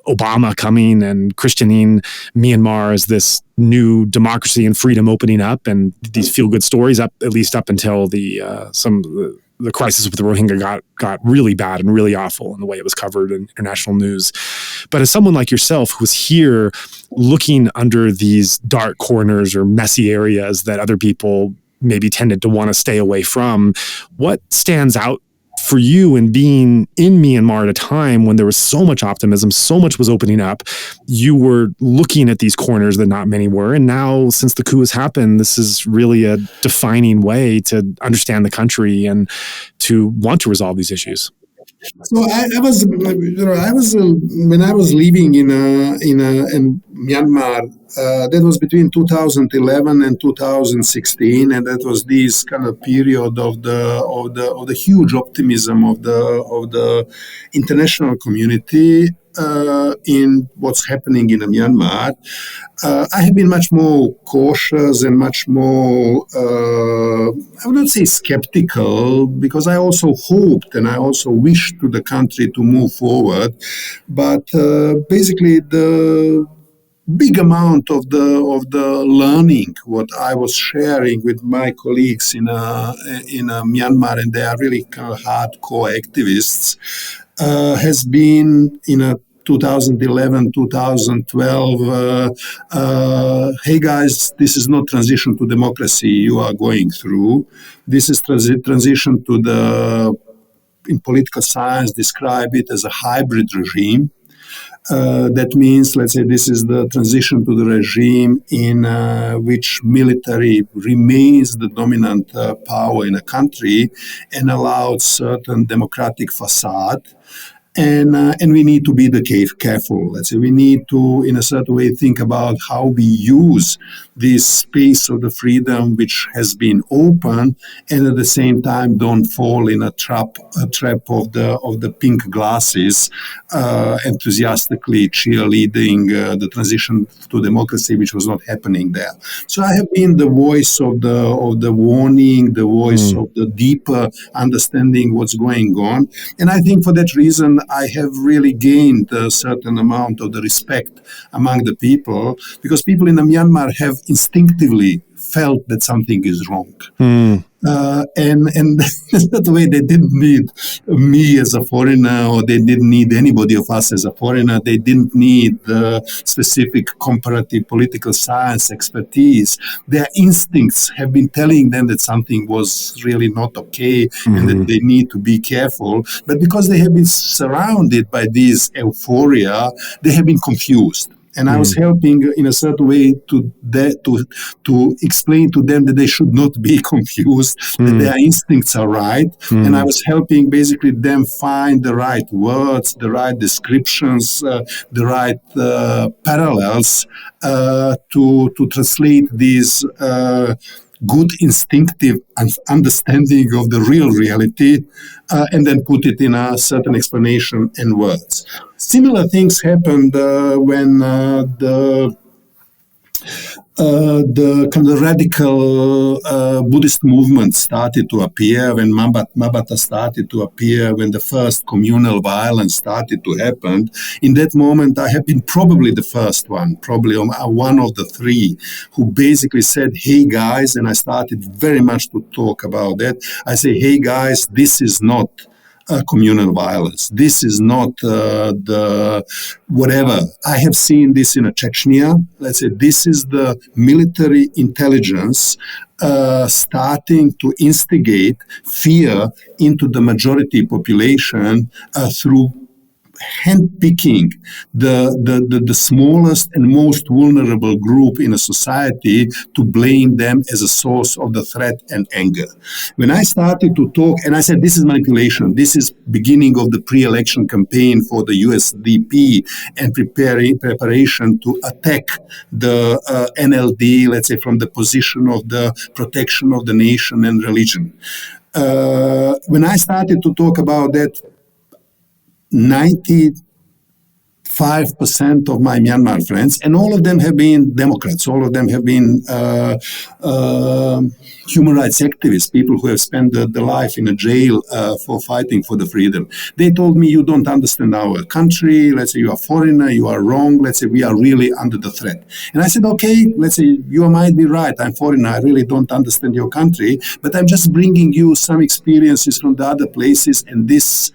Obama coming and Christianing Myanmar as this new democracy and freedom opening up, and these feel-good stories at least up until the crisis with the Rohingya got really bad and really awful in the way it was covered in international news. But as someone like yourself who's here looking under these dark corners or messy areas that other people maybe tended to want to stay away from, what stands out for you in being in Myanmar at a time when there was so much optimism, so much was opening up? You were looking at these corners that not many were. And now, since the coup has happened, this is really a defining way to understand the country and to want to resolve these issues.
So I was when I was living in Myanmar. That was between 2011 and 2016, and that was this kind of period of the huge optimism of the international community in what's happening in Myanmar. I have been much more cautious and much more, I would not say skeptical, because I also hoped and I also wished to the country to move forward. But basically the big amount of the learning what I was sharing with my colleagues in Myanmar, and they are really kind of hardcore activists, has been in 2011, 2012, hey guys, this is not transition to democracy you are going through. This is transition to in political science, describe it as a hybrid regime. That means, let's say, this is the transition to the regime in which military remains the dominant power in a country and allows certain democratic façade. And we need to be careful. Let's say we need to, in a certain way, think about how we use this space of the freedom which has been open, and at the same time don't fall in a trap of the pink glasses, enthusiastically cheerleading the transition to democracy, which was not happening there. So I have been the voice of the warning, the voice of the deeper understanding what's going on, and I think for that reason I have really gained a certain amount of the respect among the people, because people in Myanmar have instinctively felt that something is wrong. And that way they didn't need me as a foreigner, or they didn't need anybody of us as a foreigner. They didn't need the specific comparative political science expertise. Their instincts have been telling them that something was really not okay and that they need to be careful. But because they have been surrounded by this euphoria, they have been confused. And I was helping in a certain way to explain to them that they should not be confused, that their instincts are right. And I was helping basically them find the right words, the right descriptions, the right parallels to translate these good instinctive understanding of the real reality, and then put it in a certain explanation and words. Similar things happened when the kind of radical Buddhist movement started to appear, when Mabata started to appear, when the first communal violence started to happen. In that moment, I have been probably the first one, probably one of the three, who basically said, hey guys, and I started very much to talk about that. I say, hey guys, this is not communal violence. This is not the whatever. I have seen this in Chechnya. Let's say this is the military intelligence starting to instigate fear into the majority population through handpicking the smallest and most vulnerable group in a society to blame them as a source of the threat and anger. When I started to talk, and I said, this is manipulation, this is beginning of the pre-election campaign for the USDP and preparation to attack the NLD, let's say, from the position of the protection of the nation and religion. When I started to talk about that, 95% of my Myanmar friends, and all of them have been Democrats, all of them have been human rights activists, people who have spent their life in a jail for fighting for the freedom. They told me, you don't understand our country, let's say you are foreigner, you are wrong, let's say we are really under the threat. And I said, okay, let's say you might be right, I'm foreigner, I really don't understand your country, but I'm just bringing you some experiences from the other places, and this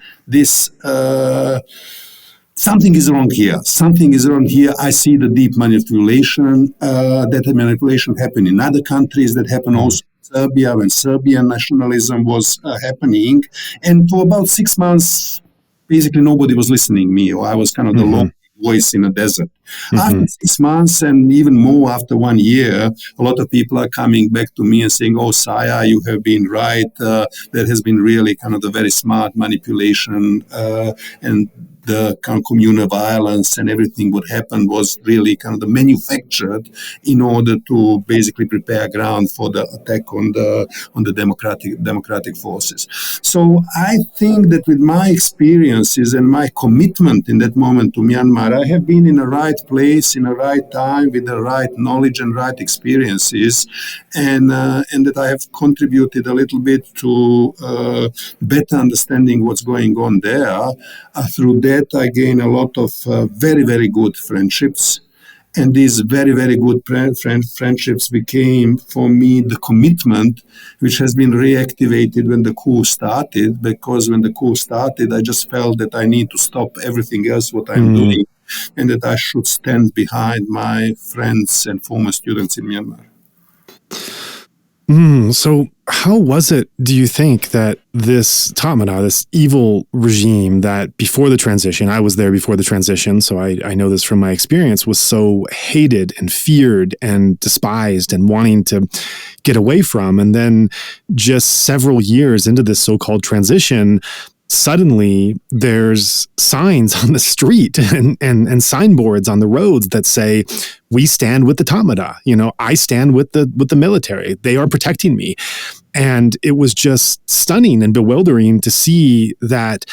something is wrong here. Something is wrong here. I see the deep manipulation, that manipulation happened in other countries, that happened also in Serbia when Serbian nationalism was happening. And for about 6 months, basically nobody was listening to me, or I was kind of the lone voice in a desert. After 6 months, and even more after 1 year, a lot of people are coming back to me and saying, oh, Saya, you have been right. That has been really kind of the very smart manipulation, and the kind of communal violence and everything what happened was really kind of the manufactured in order to basically prepare ground for the attack on the democratic forces. So I think that with my experiences and my commitment in that moment to Myanmar, I have been in the right place, in the right time, with the right knowledge and right experiences, and that I have contributed a little bit to better understanding what's going on there. Through that, I gained a lot of very, very good friendships. And these very, very good friendships became, for me, the commitment which has been reactivated when the coup started. Because when the coup started, I just felt that I need to stop everything else what I'm doing, and that I should stand behind my friends and former students in Myanmar.
So how was it, do you think, that this Tamada, this evil regime that before the transition, I was there before the transition, so I know this from my experience, was so hated and feared and despised and wanting to get away from, and then just several years into this so-called transition, suddenly there's signs on the street and signboards on the roads that say, we stand with the Tamada, I stand with the military. They are protecting me. And it was just stunning and bewildering to see that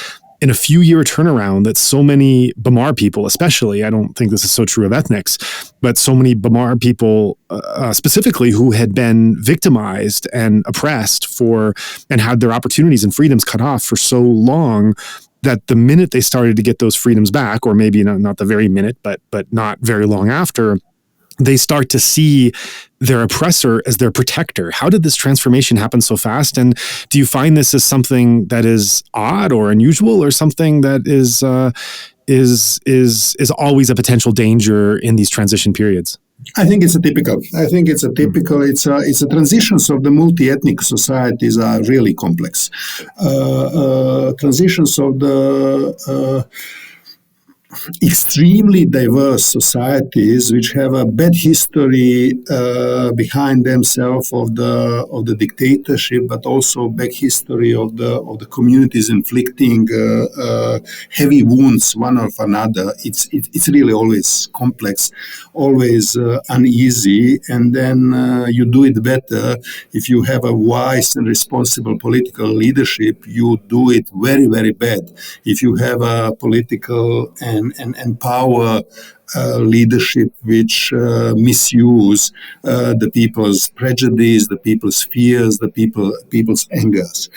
in a few-year turnaround, that so many Bamar people, especially, I don't think this is so true of ethnics, but so many Bamar people specifically who had been victimized and oppressed and had their opportunities and freedoms cut off for so long, that the minute they started to get those freedoms back, or maybe not the very minute, but not very long after, they start to see their oppressor as their protector. How did this transformation happen so fast? And do you find this as something that is odd or unusual, or something that is always a potential danger in these transition periods?
I think it's a typical. It's a transitions of the multi-ethnic societies are really complex. Transitions of the extremely diverse societies which have a bad history behind themselves of the dictatorship, but also back history of the communities inflicting heavy wounds one of another. It's really always complex, always uneasy, and then you do it better if you have a wise and responsible political leadership. You do it very, very bad if you have a political and power leadership which misuse the people's prejudice, the people's fears, the people's angers.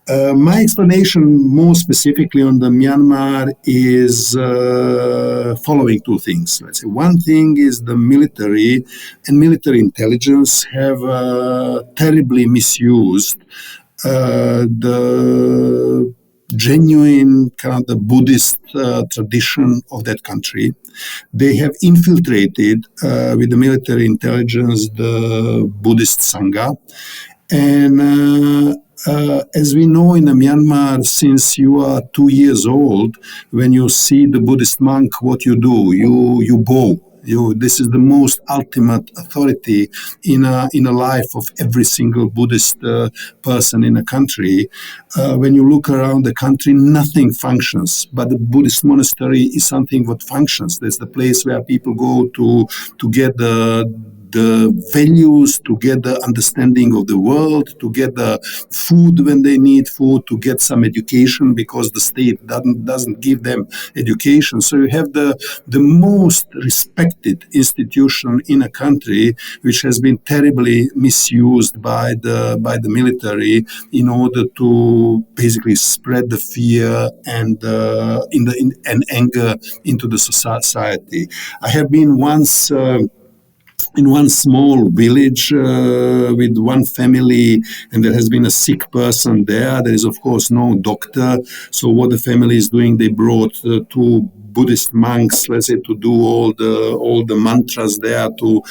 My explanation more specifically on the Myanmar is following two things. Let's say one thing is the military and military intelligence have terribly misused the genuine kind of the Buddhist tradition of that country. They have infiltrated with the military intelligence the Buddhist Sangha. And as we know in Myanmar, since you are 2 years old, when you see the Buddhist monk, what you do? You bow. This is the most ultimate authority in a life of every single Buddhist person in a country. When you look around the country, nothing functions, but the Buddhist monastery is something that functions. That's the place where people go to get the values, to get the understanding of the world, to get the food when they need food, to get some education because the state doesn't give them education. So you have the most respected institution in a country which has been terribly misused by the military in order to basically spread the fear and anger into the society. I have been once in one small village with one family, and there has been a sick person there. There is, of course, no doctor. So what the family is doing, they brought two Buddhist monks, let's say, to do all the mantras there to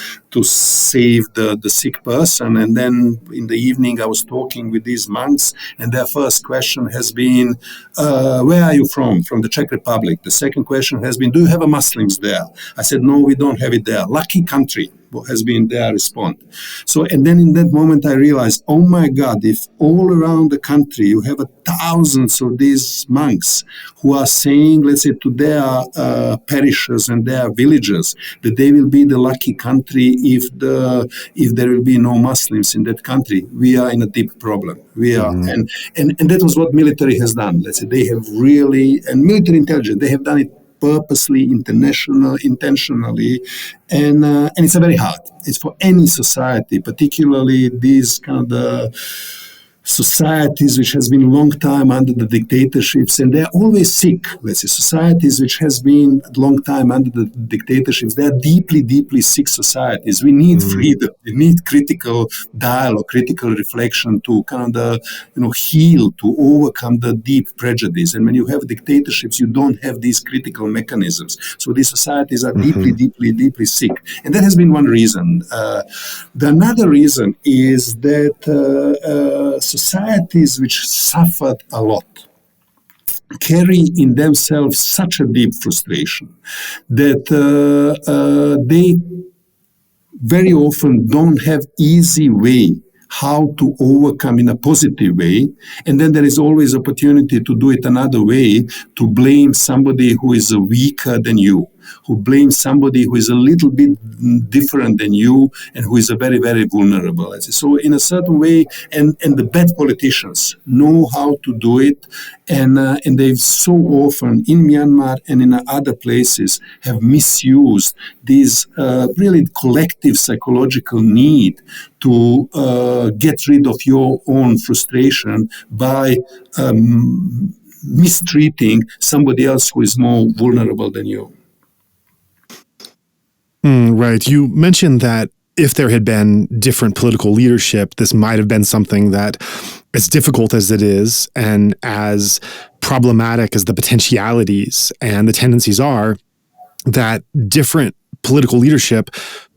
save the sick person. And then in the evening, I was talking with these monks, and their first question has been, where are you from? From the Czech Republic. The second question has been, do you have a Muslims there? I said, no, we don't have it there. Lucky country has been their response. So, and then in that moment I realized, oh my God, if all around the country you have thousands of these monks who are saying, let's say, to their parishes and their villages that they will be the lucky country if there will be no Muslims in that country, we are in a deep problem. We are, and that was what military has done. Let's say they have really, and military intelligence, they have done it purposely, intentionally, and it's a very hard. It's for any society, particularly these kind of the societies which has been a long time under the dictatorships, and they're always sick. Let's say societies which has been a long time under the dictatorships, they're deeply, deeply sick societies. We need freedom. We need critical dialogue, critical reflection to kind of heal, to overcome the deep prejudice. And when you have dictatorships, you don't have these critical mechanisms. So these societies are deeply, deeply, deeply sick. And that has been one reason. The another reason is that societies which suffered a lot carry in themselves such a deep frustration that they very often don't have easy way how to overcome in a positive way. And then there is always opportunity to do it another way, to blame somebody who is weaker than you, who blames somebody who is a little bit different than you and who is a very, very vulnerable. So in a certain way, and the bad politicians know how to do it, and they've so often in Myanmar and in other places have misused this really collective psychological need to get rid of your own frustration by mistreating somebody else who is more vulnerable than you.
Right. You mentioned that if there had been different political leadership, this might have been something that, as difficult as it is and as problematic as the potentialities and the tendencies are, that different political leadership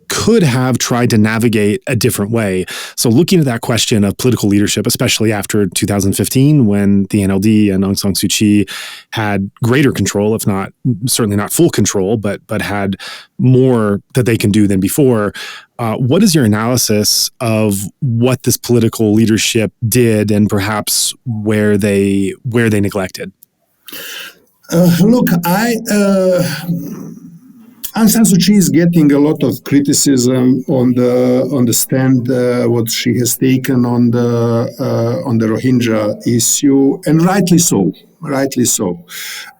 could have tried to navigate a different way. So looking at that question of political leadership, especially after 2015, when the NLD and Aung San Suu Kyi had greater control, if not, certainly not full control, but had more that they can do than before. What is your analysis of what this political leadership did and perhaps where they neglected?
Look, Aung San Suu Kyi is getting a lot of criticism on the stand what she has taken on the Rohingya issue, and rightly so.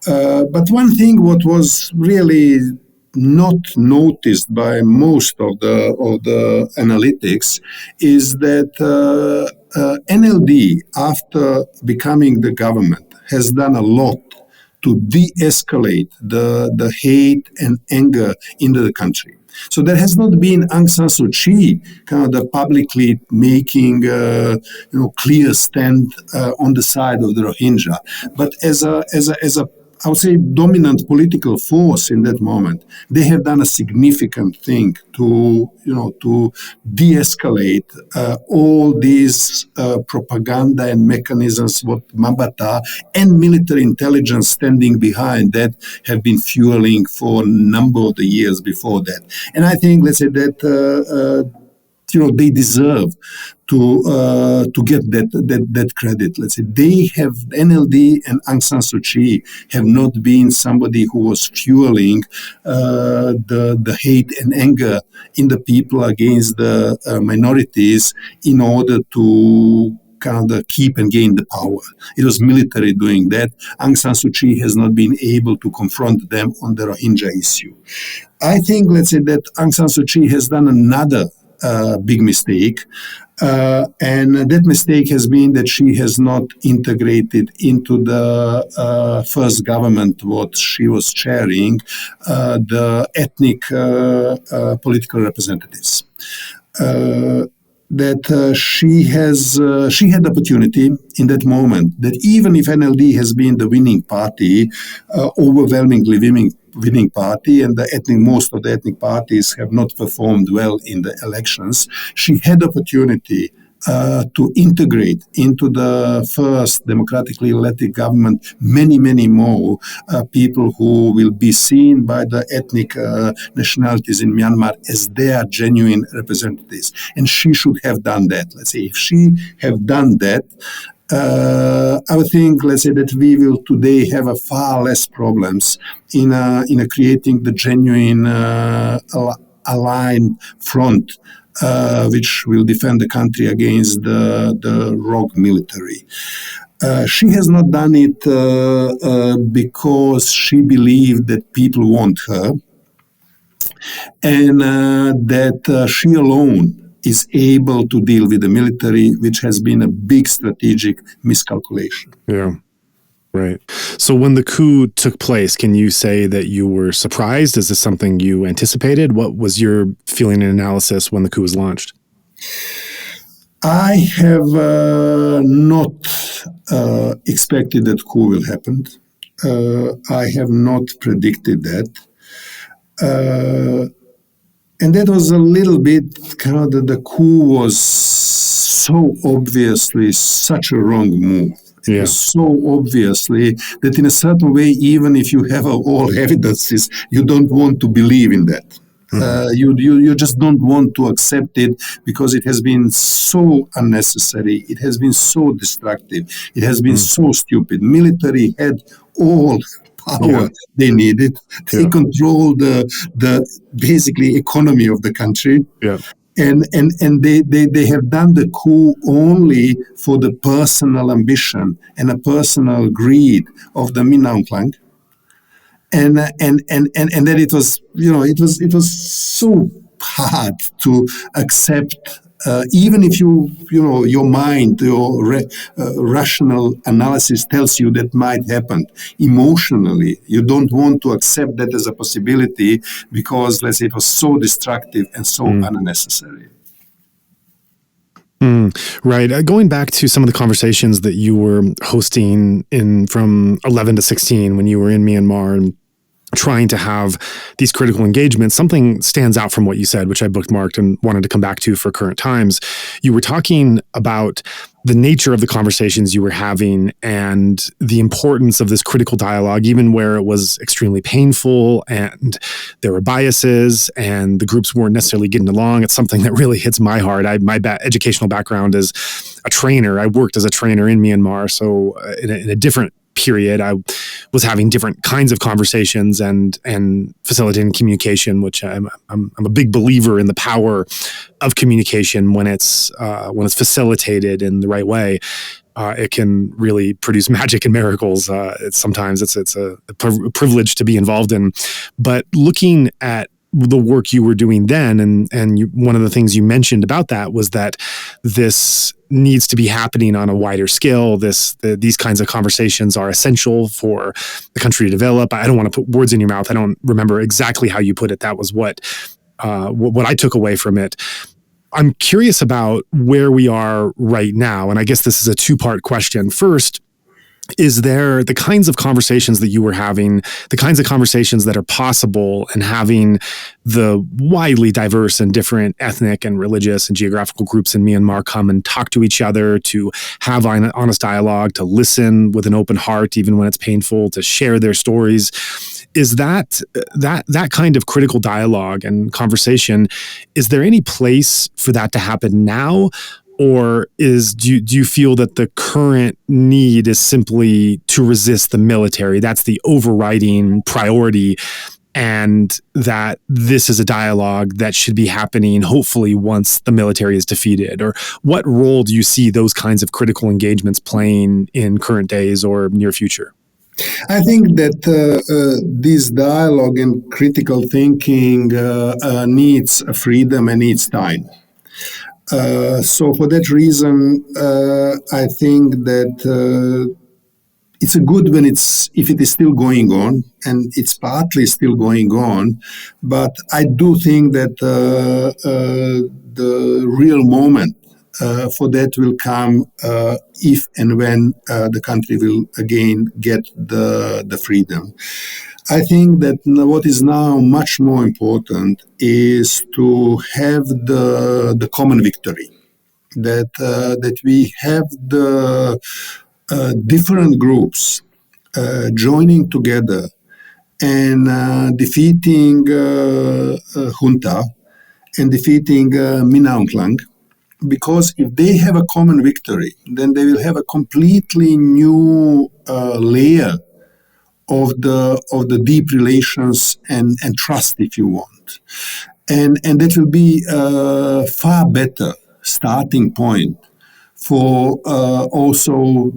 But one thing what was really not noticed by most of the analytics is that NLD, after becoming the government, has done a lot to de-escalate the hate and anger into the country. So there has not been Aung San Suu Kyi kind of publicly making clear stand on the side of the Rohingya, but as a I would say dominant political force in that moment, they have done a significant thing to de-escalate all these propaganda and mechanisms what Mabata and military intelligence standing behind that have been fueling for a number of the years before that. And I think, let's say that they deserve to get that credit. Let's say they have, NLD and Aung San Suu Kyi have not been somebody who was fueling the hate and anger in the people against the minorities in order to kind of keep and gain the power. It was military doing that. Aung San Suu Kyi has not been able to confront them on the Rohingya issue. I think, let's say that Aung San Suu Kyi has done another big mistake. And that mistake has been that she has not integrated into the first government what she was chairing, the ethnic political representatives. That she had the opportunity in that moment that even if NLD has been the winning party, overwhelmingly winning party, and most of the ethnic parties have not performed well in the elections, she had the opportunity to integrate into the first democratically elected government many more people who will be seen by the ethnic nationalities in Myanmar as their genuine representatives. And she should have done that. Let's say if she have done that, I would think, let's say, that we will today have a far less problems in creating the genuine aligned front which will defend the country against the rogue military. She has not done it because she believed that people want her, and that she alone is able to deal with the military, which has been a big strategic miscalculation.
Yeah, right. So when the coup took place, can you say that you were surprised? Is this something you anticipated? What was your feeling and analysis when the coup was launched?
I have not expected that coup will happen. I have not predicted that. And that was a little bit kind of the coup was so obviously such a wrong move. It was so obviously that in a certain way, even if you have all evidences, you don't want to believe in that. You just don't want to accept it because it has been so unnecessary. It has been so destructive. It has been so stupid. Military had all power they needed. They controlled the basically economy of the country. Yeah. And they have done the coup only for the personal ambition and a personal greed of the Min Aung Hlaing. And then it was so hard to accept. Even if your mind, your rational analysis tells you that might happen, emotionally, you don't want to accept that as a possibility because, let's say, it was so destructive and so unnecessary.
Right. Going back to some of the conversations that you were hosting from 11 to 16 when you were in Myanmar, trying to have these critical engagements, something stands out from what you said, which I bookmarked and wanted to come back to for current times. You were talking about the nature of the conversations you were having and the importance of this critical dialogue, even where it was extremely painful and there were biases and the groups weren't necessarily getting along. It's something that really hits my heart. My educational background is a trainer. I worked as a trainer in Myanmar. So in a different period, I was having different kinds of conversations and facilitating communication, which I'm a big believer in the power of communication when it's facilitated in the right way. It can really produce magic and miracles. Sometimes it's a privilege to be involved in. But looking at the work you were doing then, and one of the things you mentioned about that was that this needs to be happening on a wider scale. These kinds of conversations are essential for the country to develop. I don't want to put words in your mouth. I don't remember exactly how you put it. That was what I took away from it. I'm curious about where we are right now, and I guess this is a two-part question. First, is there the kinds of conversations that you were having, the kinds of conversations that are possible, and having the widely diverse and different ethnic and religious and geographical groups in Myanmar come and talk to each other, to have honest dialogue, to listen with an open heart, even when it's painful, to share their stories? Is that kind of critical dialogue and conversation, is there any place for that to happen now? Or do you feel that the current need is simply to resist the military? That's the overriding priority, and that this is a dialogue that should be happening hopefully once the military is defeated? Or what role do you see those kinds of critical engagements playing in current days or near future?
I think that this dialogue and critical thinking needs freedom and needs time. So for that reason, I think that it's a good if it is still going on, and it's partly still going on. But I do think that the real moment for that will come if and when the country will again get the freedom. I think that what is now much more important is to have the common victory, that we have the different groups joining together and defeating junta and defeating Minang, because if they have a common victory, then they will have a completely new layer of the deep relations and trust, if you want. And that will be a far better starting point for also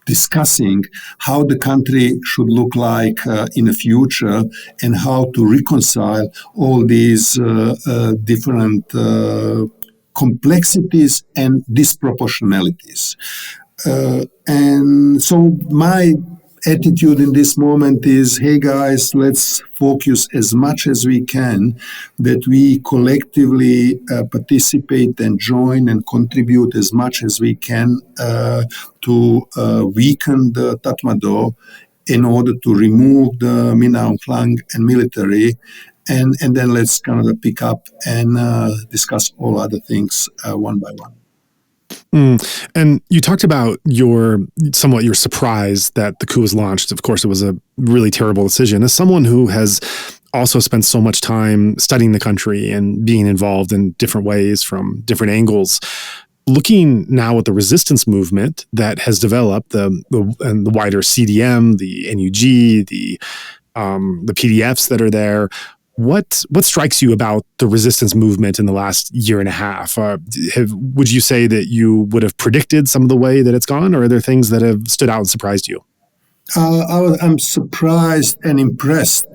discussing how the country should look like in the future and how to reconcile all these different complexities and disproportionalities. And so my attitude in this moment is, hey guys, let's focus as much as we can that we collectively participate and join and contribute as much as we can to weaken the Tatmadaw in order to remove the Minang and military. And then let's kind of pick up and discuss all other things one by one.
And you talked about your surprise that the coup was launched. Of course, it was a really terrible decision. As someone who has also spent so much time studying the country and being involved in different ways from different angles, looking now at the resistance movement that has developed, and the wider CDM, the NUG, the PDFs that are there, what strikes you about the resistance movement in the last year and a half? Would you say that you would have predicted some of the way that it's gone, or are there things that have stood out and surprised you?
I'm surprised and impressed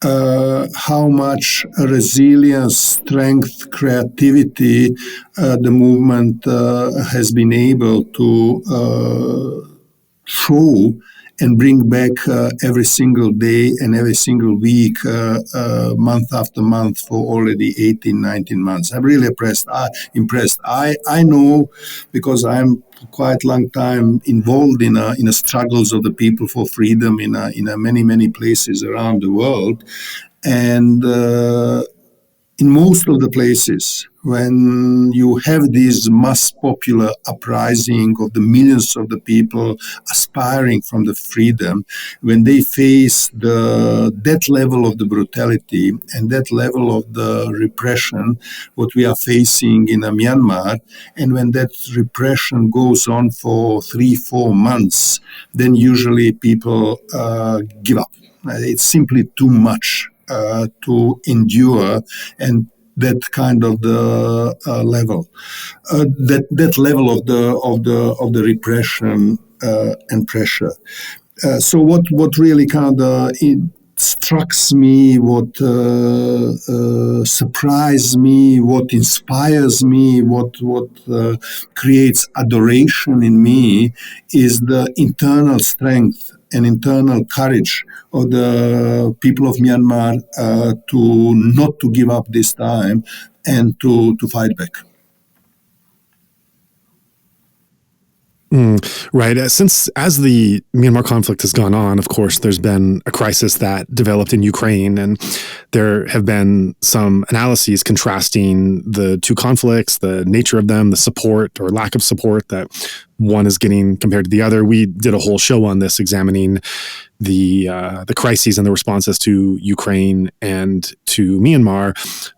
how much resilience, strength, creativity the movement has been able to show and bring back every single day and every single week, month after month for already 18, 19 months. I'm really impressed. I know, because I'm quite long time involved in the struggles of the people for freedom in many places around the world, and in most of the places, when you have this mass popular uprising of the millions of the people aspiring from the freedom, when they face that level of the brutality and that level of the repression, what we are facing in Myanmar, and when that repression goes on for 3-4 months, then usually people give up. It's simply too much to endure, and that kind of the level, that level of the repression and pressure. So what really kind of strikes me, what surprises me, what inspires me, what creates adoration in me is the internal strength and internal courage of the people of Myanmar to not to give up this time and to fight back.
Right. As the Myanmar conflict has gone on, of course, there's been a crisis that developed in Ukraine, and there have been some analyses contrasting the two conflicts, the nature of them, the support or lack of support that one is getting compared to the other. We did a whole show on this, examining the crises and the responses to Ukraine and to Myanmar.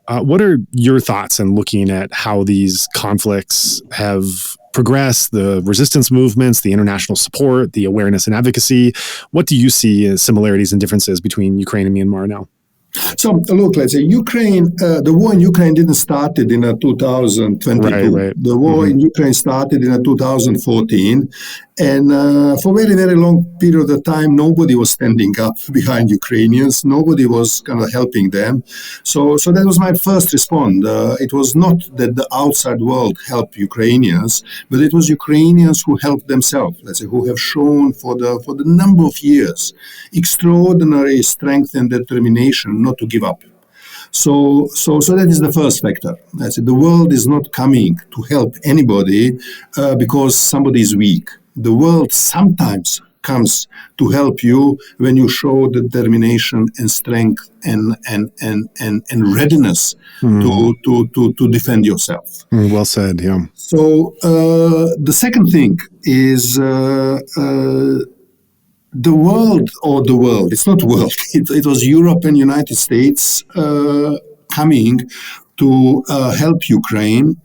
What are your thoughts in looking at how these conflicts have progress, the resistance movements, the international support, the awareness and advocacy? What do you see as similarities and differences between Ukraine and Myanmar now?
So look, let's say Ukraine, the war in Ukraine didn't start in 2022.
Right.
The war in Ukraine started in 2014. And for a very, very long period of time, nobody was standing up behind Ukrainians. Nobody was kind of helping them. So that was my first response. It was not that the outside world helped Ukrainians, but it was Ukrainians who helped themselves, let's say, who have shown for the number of years extraordinary strength and determination not to give up. So that is the first factor. I said the world is not coming to help anybody because somebody is weak. The world sometimes comes to help you when you show determination and strength and readiness to defend yourself.
Well said, yeah.
So the second thing is the world, it's not world, it was Europe and United States coming to help Ukraine,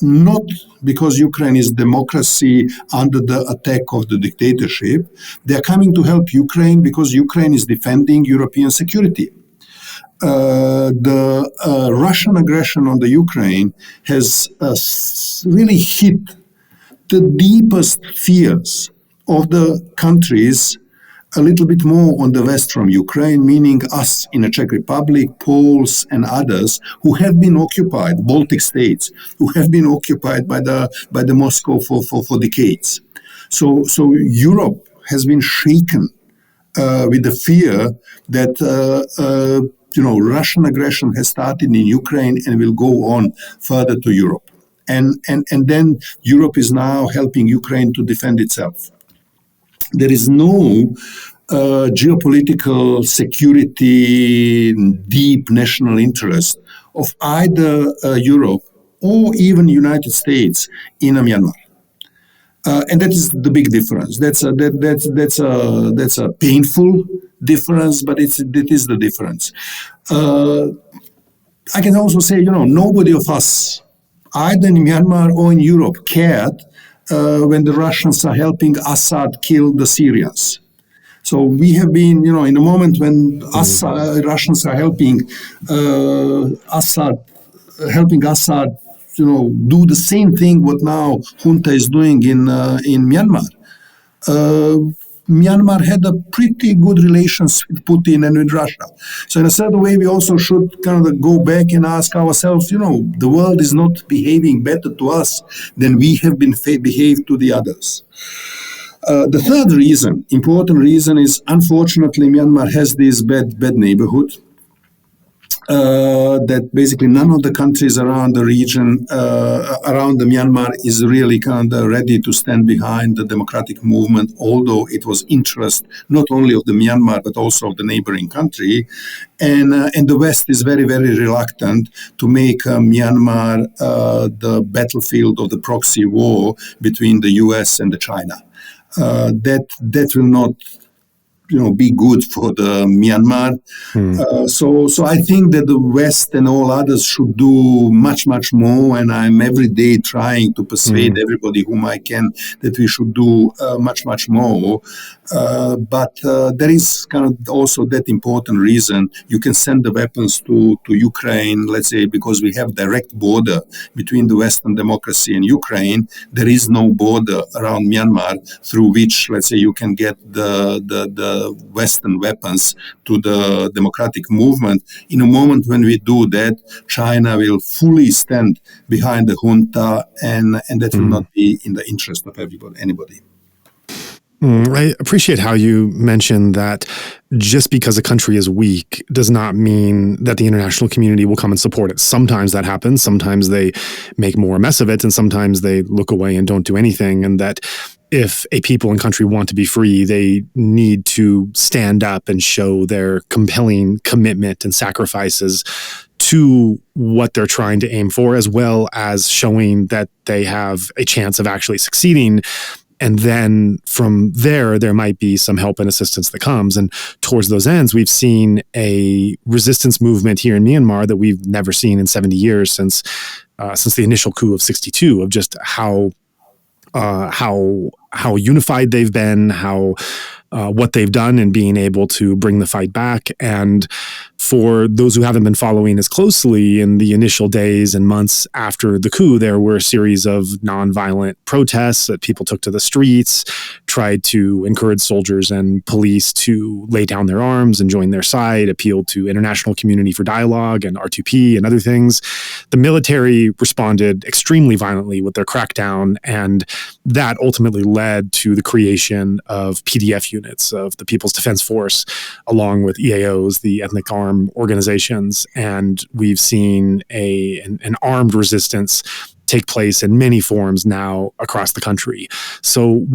not because Ukraine is democracy under the attack of the dictatorship. They are coming to help Ukraine because Ukraine is defending European security. The Russian aggression on the Ukraine has really hit the deepest fears of the countries a little bit more on the west from Ukraine, meaning us in the Czech Republic, Poles and others who have been occupied, Baltic states, who have been occupied by the Moscow for decades. So Europe has been shaken with the fear that Russian aggression has started in Ukraine and will go on further to Europe. And then Europe is now helping Ukraine to defend itself. There is no geopolitical security, deep national interest of either Europe or even United States in Myanmar. And that is the big difference. That's a painful difference, but it is the difference. I can also say, nobody of us, either in Myanmar or in Europe, cared when the Russians are helping Assad kill the Syrians. So we have been, in a moment when Russians are helping Assad, do the same thing what now junta is doing in Myanmar. Myanmar had a pretty good relations with Putin and with Russia. So in a certain way, we also should kind of go back and ask ourselves, the world is not behaving better to us than we have been behaved to the others. The third reason, important reason, is unfortunately Myanmar has this bad neighborhood. That basically none of the countries around the region, around the Myanmar, is really kind of ready to stand behind the democratic movement, although it was interest not only of the Myanmar but also of the neighboring country. And the West is very, very reluctant to make Myanmar the battlefield of the proxy war between the US and the China. That will not be good for the Myanmar. So I think that the West and all others should do much, much more. And I'm every day trying to persuade everybody whom I can that we should do much, much more. But there is kind of also that important reason. You can send the weapons to Ukraine, let's say, because we have direct border between the Western democracy and Ukraine. There is no border around Myanmar through which, let's say, you can get the Western weapons to the democratic movement. In a moment when we do that, China will fully stand behind the junta, and that will not be in the interest of anybody.
I appreciate how you mentioned that just because a country is weak does not mean that the international community will come and support it. Sometimes that happens. Sometimes they make more mess of it, and sometimes they look away and don't do anything. And that if a people and country want to be free, they need to stand up and show their compelling commitment and sacrifices to what they're trying to aim for, as well as showing that they have a chance of actually succeeding. And then from there might be some help and assistance that comes. And towards those ends, we've seen a resistance movement here in Myanmar that we've never seen in 70 years since the initial coup of 62, of just how unified they've been, what they've done in being able to bring the fight back. And for those who haven't been following as closely, in the initial days and months after the coup, there were a series of nonviolent protests that people took to the streets, tried to encourage soldiers and police to lay down their arms and join their side, appealed to international community for dialogue and R2P and other things. The military responded extremely violently with their crackdown, and that ultimately led to the creation of PDF units of the People's Defense Force, along with EAOs, the ethnic armed organizations. And we've seen an armed resistance take place in many forms now across the country. So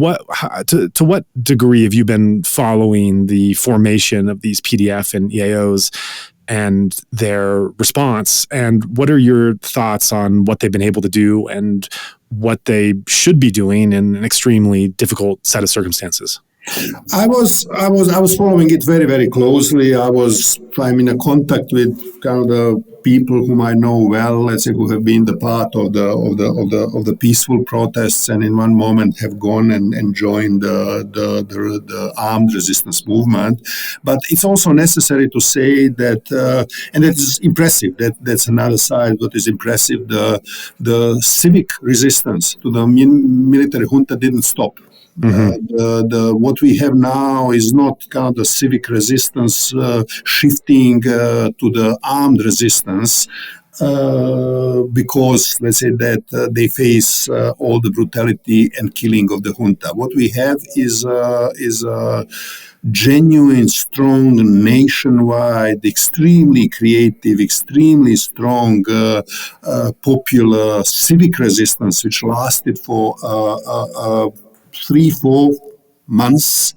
to what degree have you been following the formation of these PDF and EAOs and their response? And what are your thoughts on what they've been able to do and what they should be doing in an extremely difficult set of circumstances?
I was following it very, very closely. I'm in a contact with kind of the people whom I know well, let's say, who have been the part of the peaceful protests, and in one moment have gone and joined the armed resistance movement. But it's also necessary to say that, and that is impressive. That's another side. What is impressive, the civic resistance to the military junta didn't stop. What we have now is not kind of the civic resistance shifting to the armed resistance because, let's say, that they face all the brutality and killing of the junta. What we have is a genuine, strong, nationwide, extremely creative, extremely strong, popular civic resistance, which lasted for 3-4 months,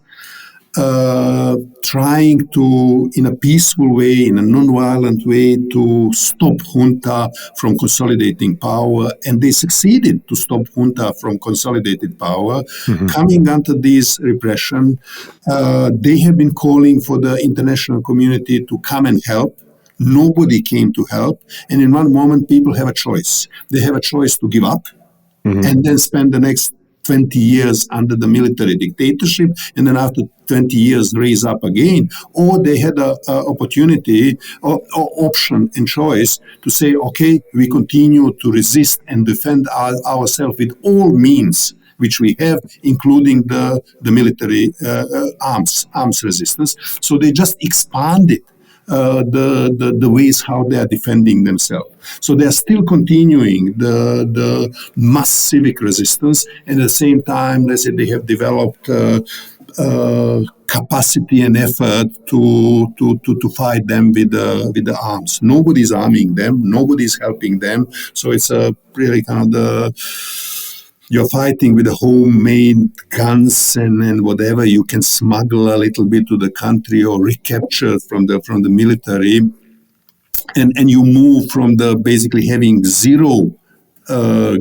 trying to, in a peaceful way, in a non-violent way, to stop junta from consolidating power. And they succeeded to stop junta from consolidated power. Coming under this repression, they have been calling for the international community to come and help. Nobody came to help. And in one moment, people have a choice. They have a choice to give up and then spend the next 20 years under the military dictatorship, and then after 20 years raise up again. Or they had an opportunity or option and choice to say, okay, we continue to resist and defend ourselves with all means which we have, including the military arms resistance. So they just expanded the ways how they are defending themselves. So they are still continuing the mass civic resistance, and at the same time, let's say they have developed capacity and effort to fight them with the arms. Nobody's arming them, nobody's helping them. So it's a really kind of you're fighting with the homemade guns and whatever you can smuggle a little bit to the country or recapture from the military, and you move from the basically having zero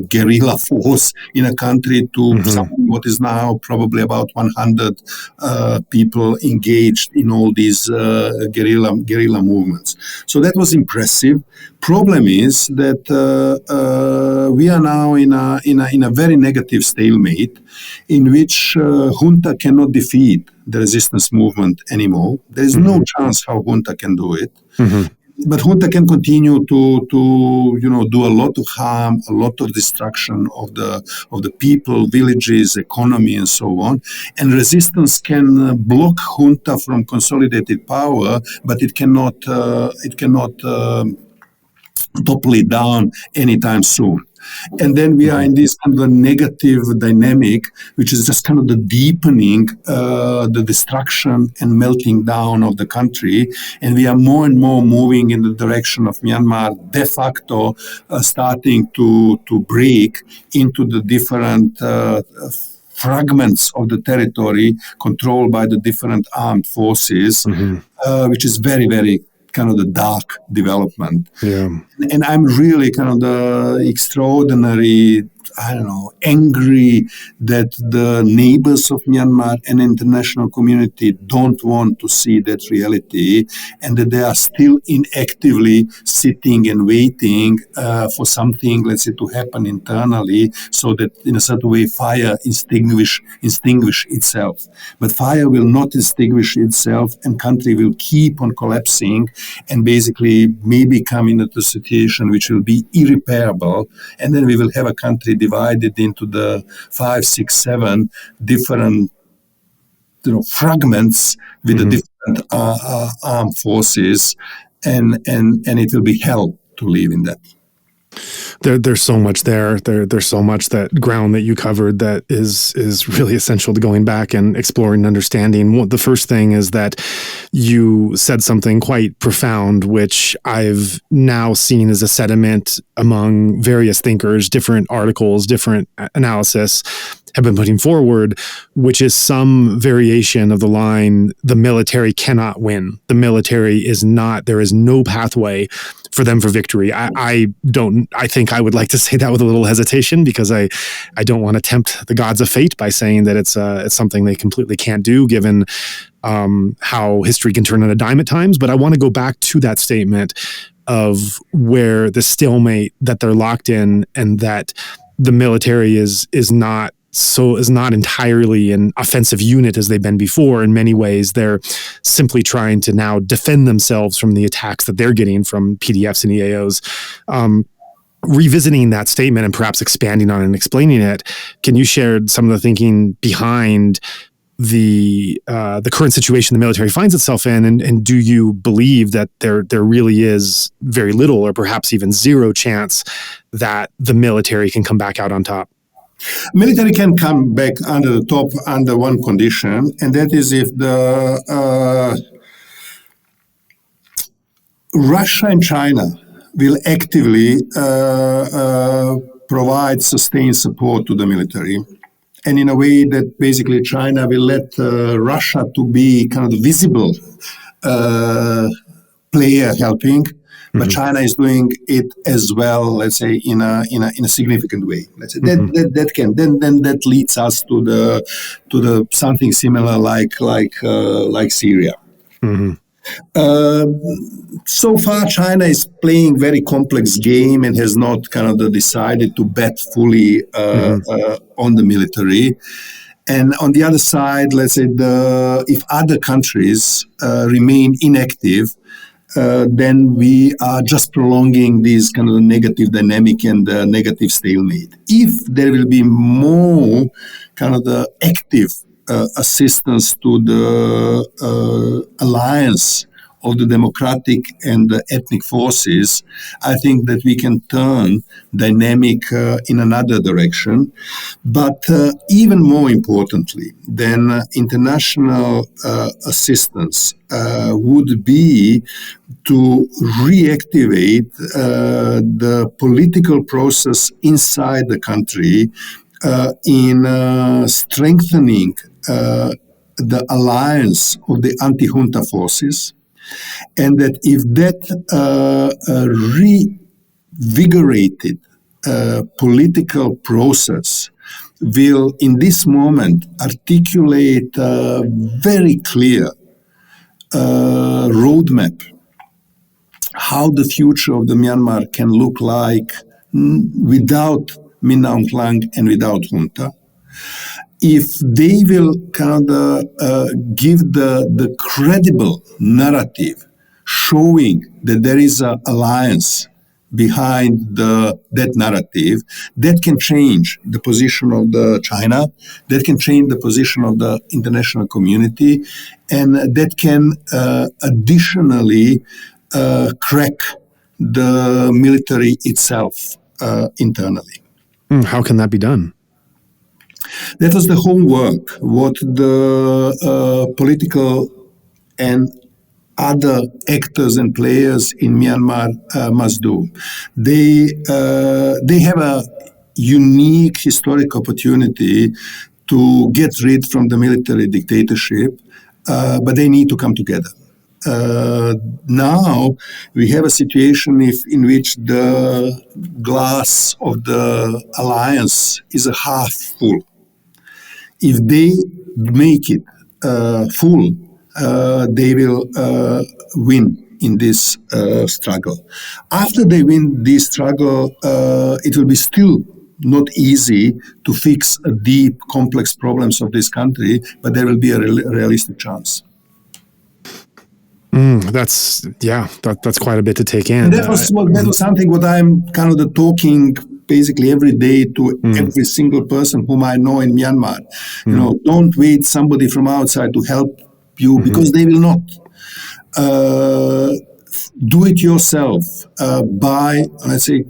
guerrilla force in a country to something what is now probably about 100 people engaged in all these guerrilla movements. So that was impressive. Problem is that we are now in a very negative stalemate in which junta cannot defeat the resistance movement anymore. There is no chance how junta can do it. But junta can continue to do a lot of harm, a lot of destruction of the people, villages, economy, and so on. And resistance can block junta from consolidated power, but it cannot topple it down anytime soon. And then we are in this kind of a negative dynamic, which is just kind of the deepening, the destruction and melting down of the country. And we are more and more moving in the direction of Myanmar de facto starting to break into the different fragments of the territory controlled by the different armed forces, which is very, very kind of the dark development. Yeah. And I'm really kind of the extraordinary, angry that the neighbors of Myanmar and international community don't want to see that reality, and that they are still inactively sitting and waiting for something, let's say, to happen internally, so that in a certain way fire extinguish itself. But fire will not extinguish itself, and country will keep on collapsing and basically maybe come into the situation which will be irreparable, and then we will have a country divided into the 5, 6, 7 different fragments with the different armed forces, and it will be hell to live in that.
There's so much there. There's so much that ground that you covered that is really essential to going back and exploring and understanding. The first thing is that you said something quite profound, which I've now seen as a sediment among various thinkers, different articles, different analysis have been putting forward, which is some variation of the line, the military cannot win. The military is not, there is no pathway for them for victory. I think I would like to say that with a little hesitation, because I don't want to tempt the gods of fate by saying that it's something they completely can't do, given how history can turn on a dime at times. But I want to go back to that statement of where the stalemate that they're locked in, and that the military is not entirely an offensive unit as they've been before. In many ways, they're simply trying to now defend themselves from the attacks that they're getting from PDFs and EAOs. Revisiting that statement and perhaps expanding on it and explaining it, can you share some of the thinking behind the current situation the military finds itself in, and do you believe that there really is very little or perhaps even zero chance that the military can come back out on top?
Military can come back under the top under one condition, and that is if the Russia and China will actively provide sustained support to the military, and in a way that basically China will let Russia to be kind of the visible player helping. But China is doing it as well, let's say, in a significant way. Let's say that leads us to the something similar like Syria. So far, China is playing very complex game and has not kind of decided to bet fully on the military. And on the other side, let's say if other countries remain inactive, then we are just prolonging this kind of negative dynamic and negative stalemate. If there will be more kind of the active assistance to the alliance of the democratic and the ethnic forces, I think that we can turn dynamic in another direction. But even more importantly than international assistance would be to reactivate the political process inside the country in strengthening the alliance of the anti-junta forces, and that if that reinvigorated political process will in this moment articulate a very clear roadmap how the future of the Myanmar can look like without Min Aung Hlaing and without junta. If they will kind of give the credible narrative showing that there is an alliance behind that narrative, that can change the position of the China, that can change the position of the international community, and that can additionally crack the military itself internally.
How can that be done?
That was the homework, what the political and other actors and players in Myanmar must do. They have a unique historic opportunity to get rid from the military dictatorship, but they need to come together. Now we have a situation in which the glass of the alliance is a half full. If they make it full, they will win in this struggle. After they win this struggle, it will be still not easy to fix a deep, complex problems of this country, but there will be a realistic chance.
That's quite a bit to take in.
And that was something what I'm kind of talking basically every day to every single person whom I know in Myanmar. You know, don't wait somebody from outside to help you, because they will not. Do it yourself by, let's say,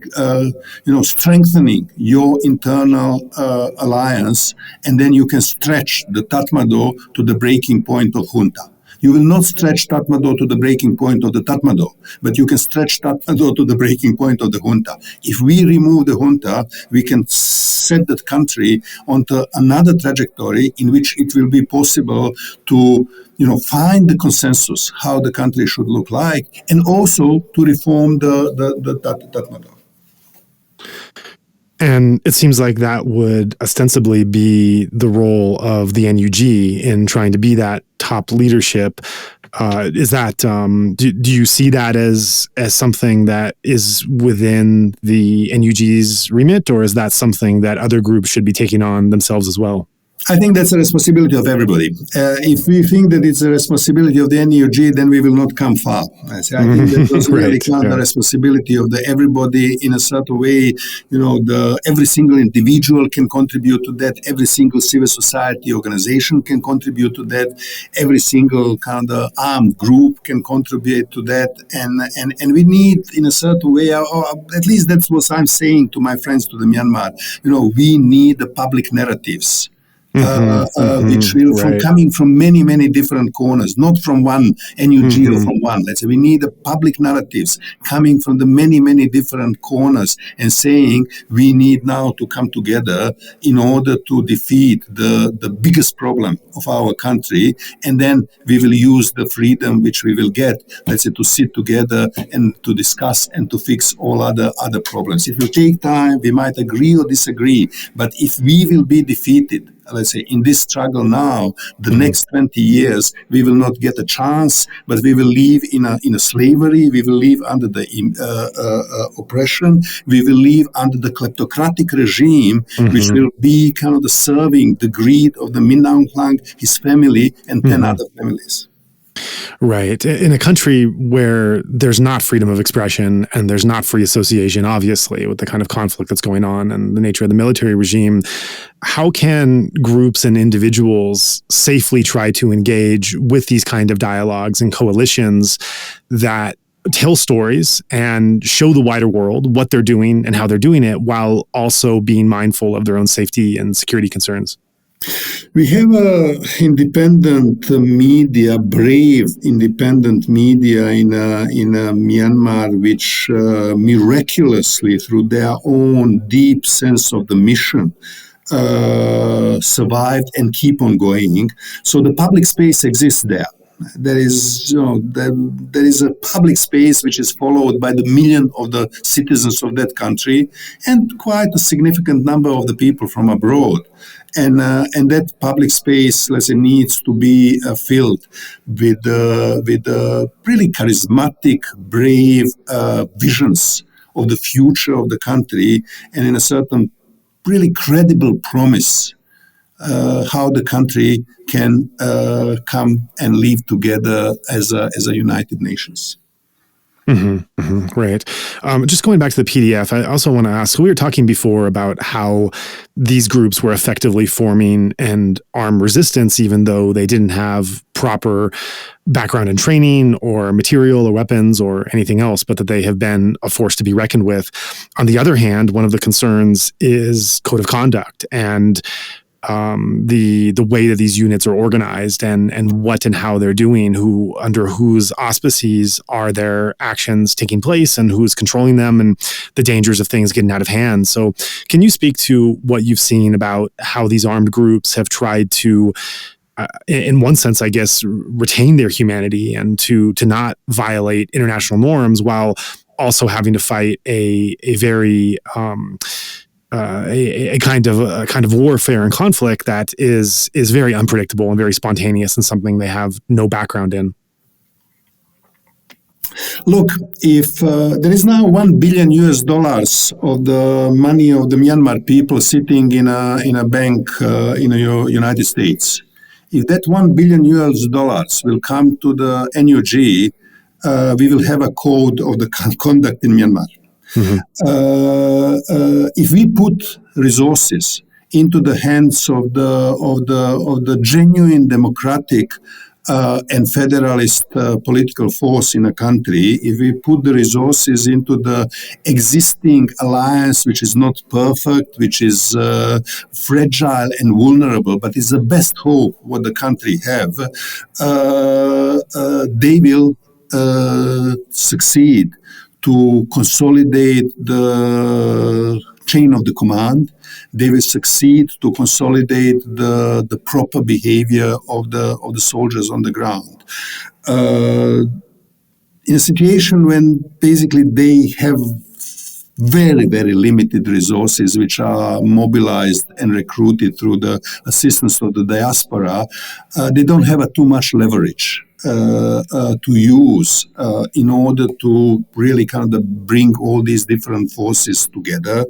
strengthening your internal alliance, and then you can stretch the Tatmadaw to the breaking point of junta. You will not stretch Tatmadaw to the breaking point of the Tatmadaw, but you can stretch Tatmadaw to the breaking point of the junta. If we remove the junta, we can set that country onto another trajectory in which it will be possible to, find the consensus how the country should look like, and also to reform the Tatmadaw.
And it seems like that would ostensibly be the role of the NUG in trying to be that top leadership. Is that do you see that as something that is within the NUG's remit, or is that something that other groups should be taking on themselves as well?
I think that's a responsibility of everybody. If we think that it's a responsibility of the NUG, then we will not come far. I think that was really the responsibility of everybody in a certain way. Every single individual can contribute to that. Every single civil society organization can contribute to that. Every single kind of armed group can contribute to that. And we need, in a certain way, or at least that's what I'm saying to my friends to the Myanmar. We need the public narratives. Which will coming from many, many different corners, not from one NUG or from one. Let's say we need the public narratives coming from the many, many different corners and saying we need now to come together in order to defeat the biggest problem of our country, and then we will use the freedom which we will get, let's say, to sit together and to discuss and to fix all other problems. It will take time, we might agree or disagree, but if we will be defeated, let's say, in this struggle now, the next 20 years, we will not get a chance, but we will live in a slavery, we will live under the oppression, we will live under the kleptocratic regime, which will be kind of serving the greed of the Min Aung Hlaing, his family, and 10 other families.
Right. In a country where there's not freedom of expression and there's not free association, obviously, with the kind of conflict that's going on and the nature of the military regime, how can groups and individuals safely try to engage with these kind of dialogues and coalitions that tell stories and show the wider world what they're doing and how they're doing it, while also being mindful of their own safety and security concerns?
We have independent media, brave independent media in Myanmar, which miraculously, through their own deep sense of the mission, survived and keep on going. So the public space exists there. There is a public space which is followed by the million of the citizens of that country and quite a significant number of the people from abroad. And that public space, let's say, needs to be filled with really charismatic, brave visions of the future of the country, and in a certain really credible promise how the country can come and live together as a united nations.
Right. Just going back to the PDF, I also want to ask, we were talking before about how these groups were effectively forming and armed resistance, even though they didn't have proper background and training or material or weapons or anything else, but that they have been a force to be reckoned with. On the other hand, one of the concerns is code of conduct and the way that these units are organized and what and how they're doing, who under whose auspices are their actions taking place and who's controlling them, and the dangers of things getting out of hand. So can you speak to what you've seen about how these armed groups have tried to in one sense, I guess, retain their humanity and to not violate international norms while also having to fight a very a kind of warfare and conflict that is very unpredictable and very spontaneous and something they have no background in?
Look, if there is now $1 billion of the money of the Myanmar people sitting in a bank in the United States, if that $1 billion will come to the NUG, we will have a code of the conduct in Myanmar. If we put resources into the hands of the genuine democratic and federalist political force in a country, if we put the resources into the existing alliance, which is not perfect, which is fragile and vulnerable, but is the best hope what the country have, they will succeed to consolidate the chain of the command. They will succeed to consolidate the proper behavior of the soldiers on the ground. In a situation when basically they have very, very limited resources which are mobilized and recruited through the assistance of the diaspora, they don't have too much leverage to use in order to really kind of bring all these different forces together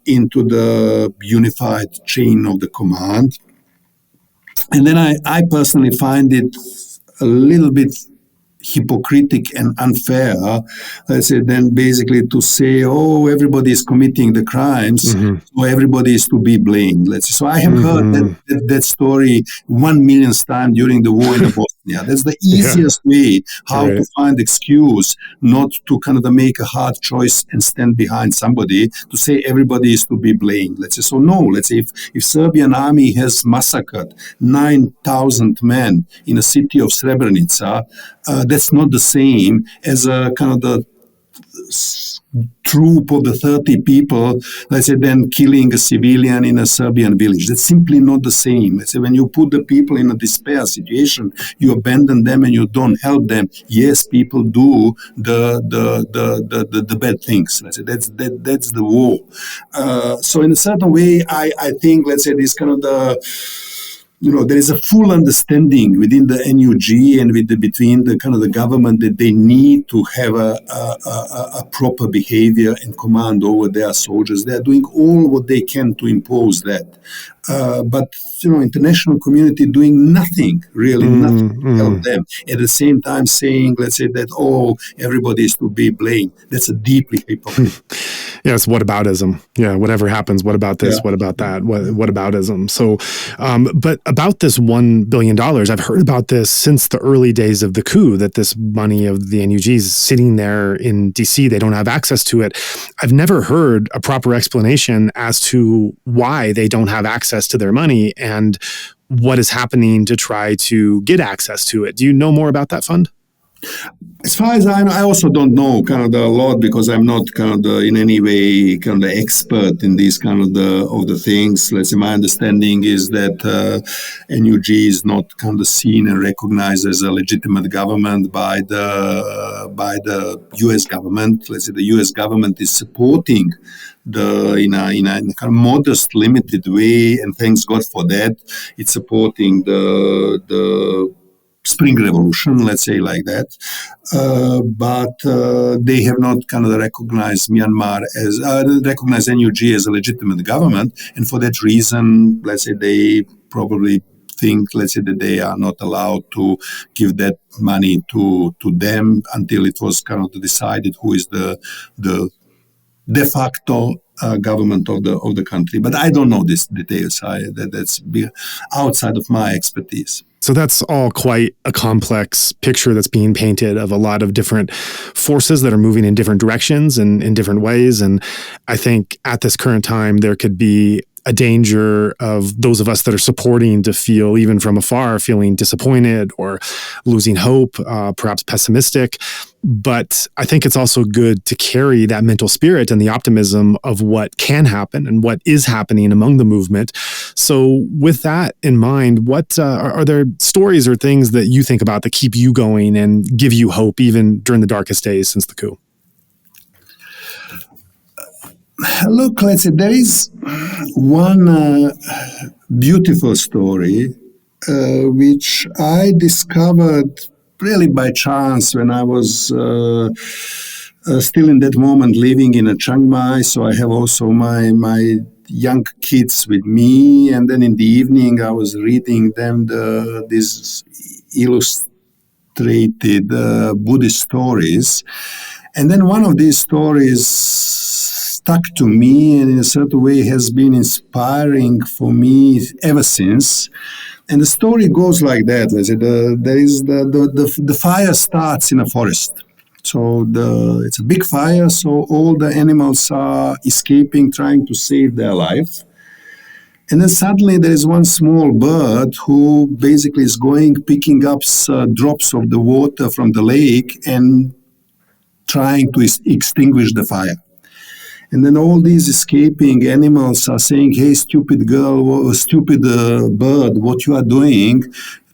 into the unified chain of the command. And then I personally find it a little bit hypocritic and unfair, let's say, then basically to say, oh, everybody is committing the crimes, so everybody is to be blamed. Let's say. So I have heard that story 1 million times during the war in Bosnia. That's the easiest way how to find excuse not to kind of make a hard choice and stand behind somebody to say everybody is to be blamed. Let's say. So no, let's say if Serbian army has massacred 9,000 men in the city of Srebrenica, that's not the same as a kind of the troop of the 30 people, let's say, then killing a civilian in a Serbian village. That's simply not the same. Let's say when you put the people in a despair situation, you abandon them and you don't help them. Yes, people do the bad things. Let's say that's the war. So in a certain way, I think, let's say, this kind of there is a full understanding within the NUG and between the kind of the government that they need to have a proper behavior and command over their soldiers. They are doing all what they can to impose that. But international community doing nothing, really nothing to help them. At the same time saying, let's say that, everybody is to be blamed. That's a deeply hypocritical.
Yes, whataboutism. Yeah, whatever happens, what about this, what about that, whataboutism. So, but about this $1 billion, I've heard about this since the early days of the coup, that this money of the NUG is sitting there in DC. They don't have access to it. I've never heard a proper explanation as to why they don't have access to their money and what is happening to try to get access to it. Do you know more about that fund?
As far as I know, I also don't know kind of a lot because I'm not kind of in any way kind of the expert in these kind of the things. Let's say my understanding is that NUG is not kind of seen and recognized as a legitimate government by the U.S. government. Let's say the U.S. government is supporting in a kind of modest, limited way, and thanks God for that. It's supporting the Spring Revolution, let's say like that, but they have not kind of recognized Myanmar as recognized NUG as a legitimate government, and for that reason, let's say they probably think, let's say that they are not allowed to give that money to them until it was kind of decided who is the de facto government of the country. But I don't know these details. That's outside of my expertise.
So that's all quite a complex picture that's being painted of a lot of different forces that are moving in different directions and in different ways. And I think at this current time, there could be a danger of those of us that are supporting to feel, even from afar, feeling disappointed or losing hope, perhaps pessimistic. But I think it's also good to carry that mental spirit and the optimism of what can happen and what is happening among the movement. So with that in mind, what are there stories or things that you think about that keep you going and give you hope even during the darkest days since the coup?
Look, let's say there is one beautiful story which I discovered really by chance when I was still in that moment living in Chiang Mai. So I have also my young kids with me, and then in the evening I was reading them these illustrated Buddhist stories, and then one of these stories stuck to me and in a certain way has been inspiring for me ever since. And the story goes like that. The fire starts in a forest. So it's a big fire, so all the animals are escaping, trying to save their life. And then suddenly there is one small bird who basically is picking up drops of the water from the lake and trying to extinguish the fire. And then all these escaping animals are saying, "Hey, stupid girl, stupid bird, what you are doing,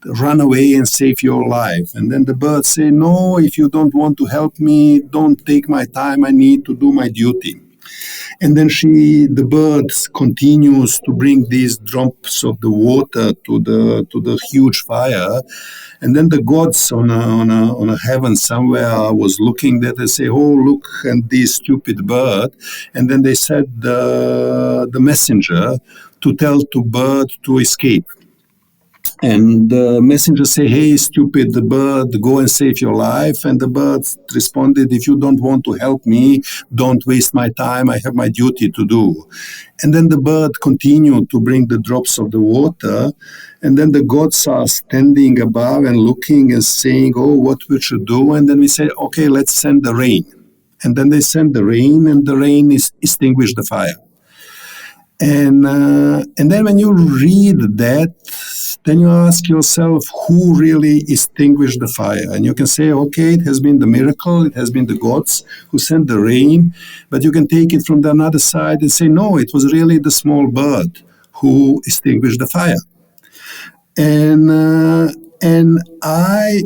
run away and save your life." And then the birds say, "No, if you don't want to help me, don't take my time, I need to do my duty." And then the bird continues to bring these drops of the water to the huge fire. And then the gods on a heaven somewhere was looking at it and say, "Oh, look at this stupid bird." And then they said the messenger to tell to bird to escape. And the messenger say, "Hey, stupid bird, go and save your life." And the bird responded, "If you don't want to help me, don't waste my time. I have my duty to do." And then the bird continued to bring the drops of the water. And then the gods are standing above and looking and saying, "Oh, what we should do?" And then we say, "Okay, let's send the rain." And then they send the rain, and the rain extinguished the fire. And then when you read that, then you ask yourself, who really extinguished the fire? And you can say, okay, it has been the miracle, it has been the gods who sent the rain, but you can take it from the other side and say, no, it was really the small bird who extinguished the fire. And I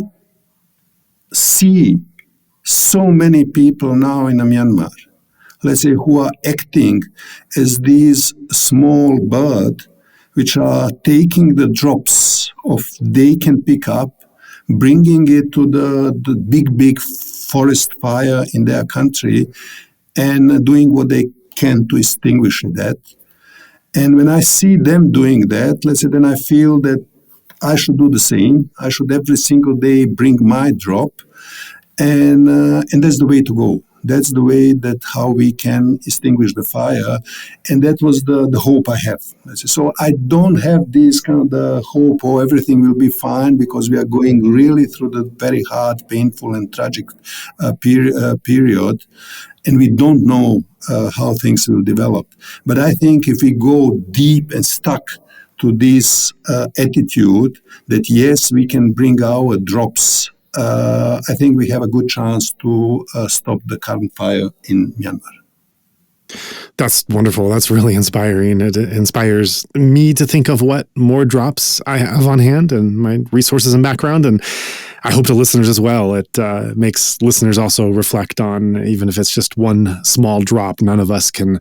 see so many people now in Myanmar, let's say, who are acting as these small bird which are taking the drops of they can pick up, bringing it to the big forest fire in their country, and doing what they can to extinguish that. And when I see them doing that, let's say, then I feel that I should do the same. I should every single day bring my drop, and that's the way to go. That's the way that how we can extinguish the fire, and that was the hope I have. So I don't have this kind of the hope, oh, everything will be fine, because we are going really through the very hard, painful, and tragic period, and we don't know how things will develop. But I think if we go deep and stuck to this attitude that yes, we can bring our drops, I think we have a good chance to stop the current fire in Myanmar.
That's wonderful. That's really inspiring. It inspires me to think of what more drops I have on hand and my resources and background. And I hope to listeners as well. It makes listeners also reflect on, even if it's just one small drop, none of us can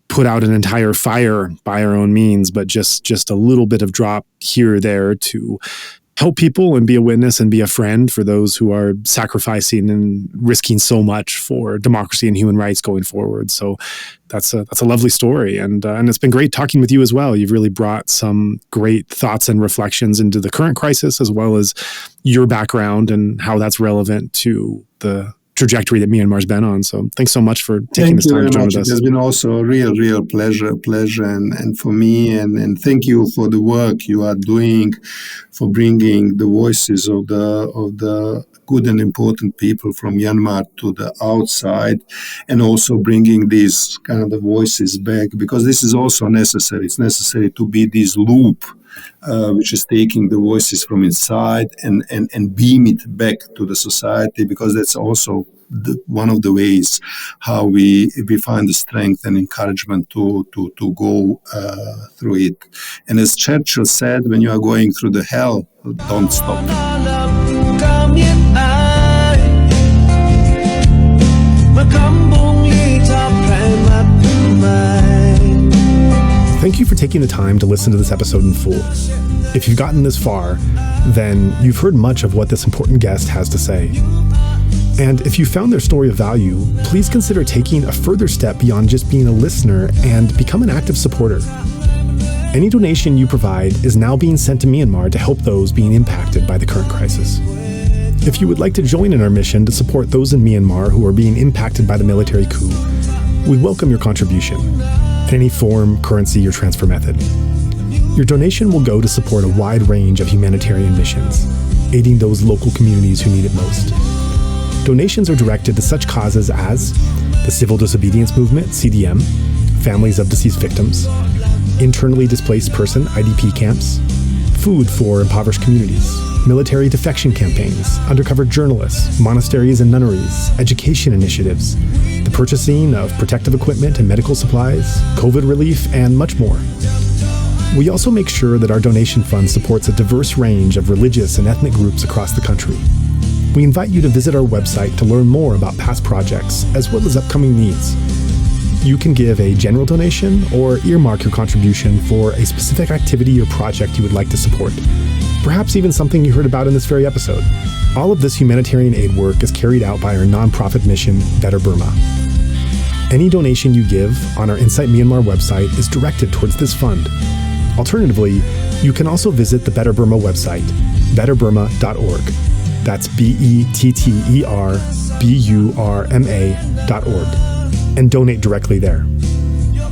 put out an entire fire by our own means, but just a little bit of drop here or there to help people and be a witness and be a friend for those who are sacrificing and risking so much for democracy and human rights going forward. So that's a lovely story. And it's been great talking with you as well. You've really brought some great thoughts and reflections into the current crisis, as well as your background and how that's relevant to the trajectory that Myanmar's been on. So thanks so much for taking this time to join with us.
It has been also a real pleasure and for me, and thank you for the work you are doing for bringing the voices of the good and important people from Myanmar to the outside, and also bringing these kind of the voices back, because this is also necessary. It's necessary to be this loop which is taking the voices from inside and beam it back to the society, because that's also one of the ways how we find the strength and encouragement to go through it. And as Churchill said, when you are going through the hell, don't stop.
Thank you for taking the time to listen to this episode in full. If you've gotten this far, then you've heard much of what this important guest has to say. And if you found their story of value, please consider taking a further step beyond just being a listener and become an active supporter. Any donation you provide is now being sent to Myanmar to help those being impacted by the current crisis. If you would like to join in our mission to support those in Myanmar who are being impacted by the military coup, we welcome your contribution in any form, currency, or transfer method. Your donation will go to support a wide range of humanitarian missions, aiding those local communities who need it most. Donations are directed to such causes as the Civil Disobedience Movement, CDM, families of deceased victims, internally displaced person, IDP camps, food for impoverished communities, military defection campaigns, undercover journalists, monasteries and nunneries, education initiatives, the purchasing of protective equipment and medical supplies, COVID relief, and much more. We also make sure that our donation fund supports a diverse range of religious and ethnic groups across the country. We invite you to visit our website to learn more about past projects as well as upcoming needs. You can give a general donation or earmark your contribution for a specific activity or project you would like to support, perhaps even something you heard about in this very episode. All of this humanitarian aid work is carried out by our nonprofit mission, Better Burma. Any donation you give on our Insight Myanmar website is directed towards this fund. Alternatively, you can also visit the Better Burma website, betterburma.org. That's BETTERBURMA.org, and donate directly there.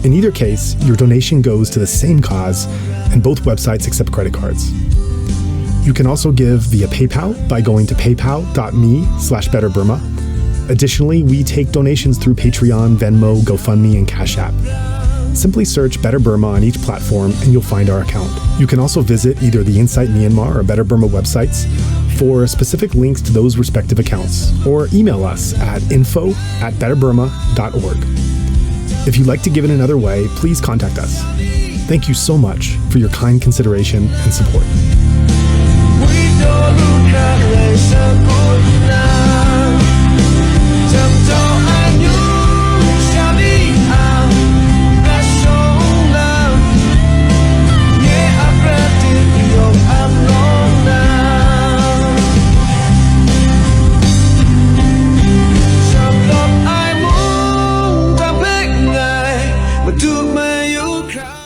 In either case, your donation goes to the same cause, and both websites accept credit cards. You can also give via PayPal by going to paypal.me/betterburma. Additionally, we take donations through Patreon, Venmo, GoFundMe, and Cash App. Simply search Better Burma on each platform and you'll find our account. You can also visit either the Insight Myanmar or Better Burma websites for specific links to those respective accounts, or email us at info@betterburma.org. If you'd like to give in another way, please contact us. Thank you so much for your kind consideration and support.
Yeah. hear you cry.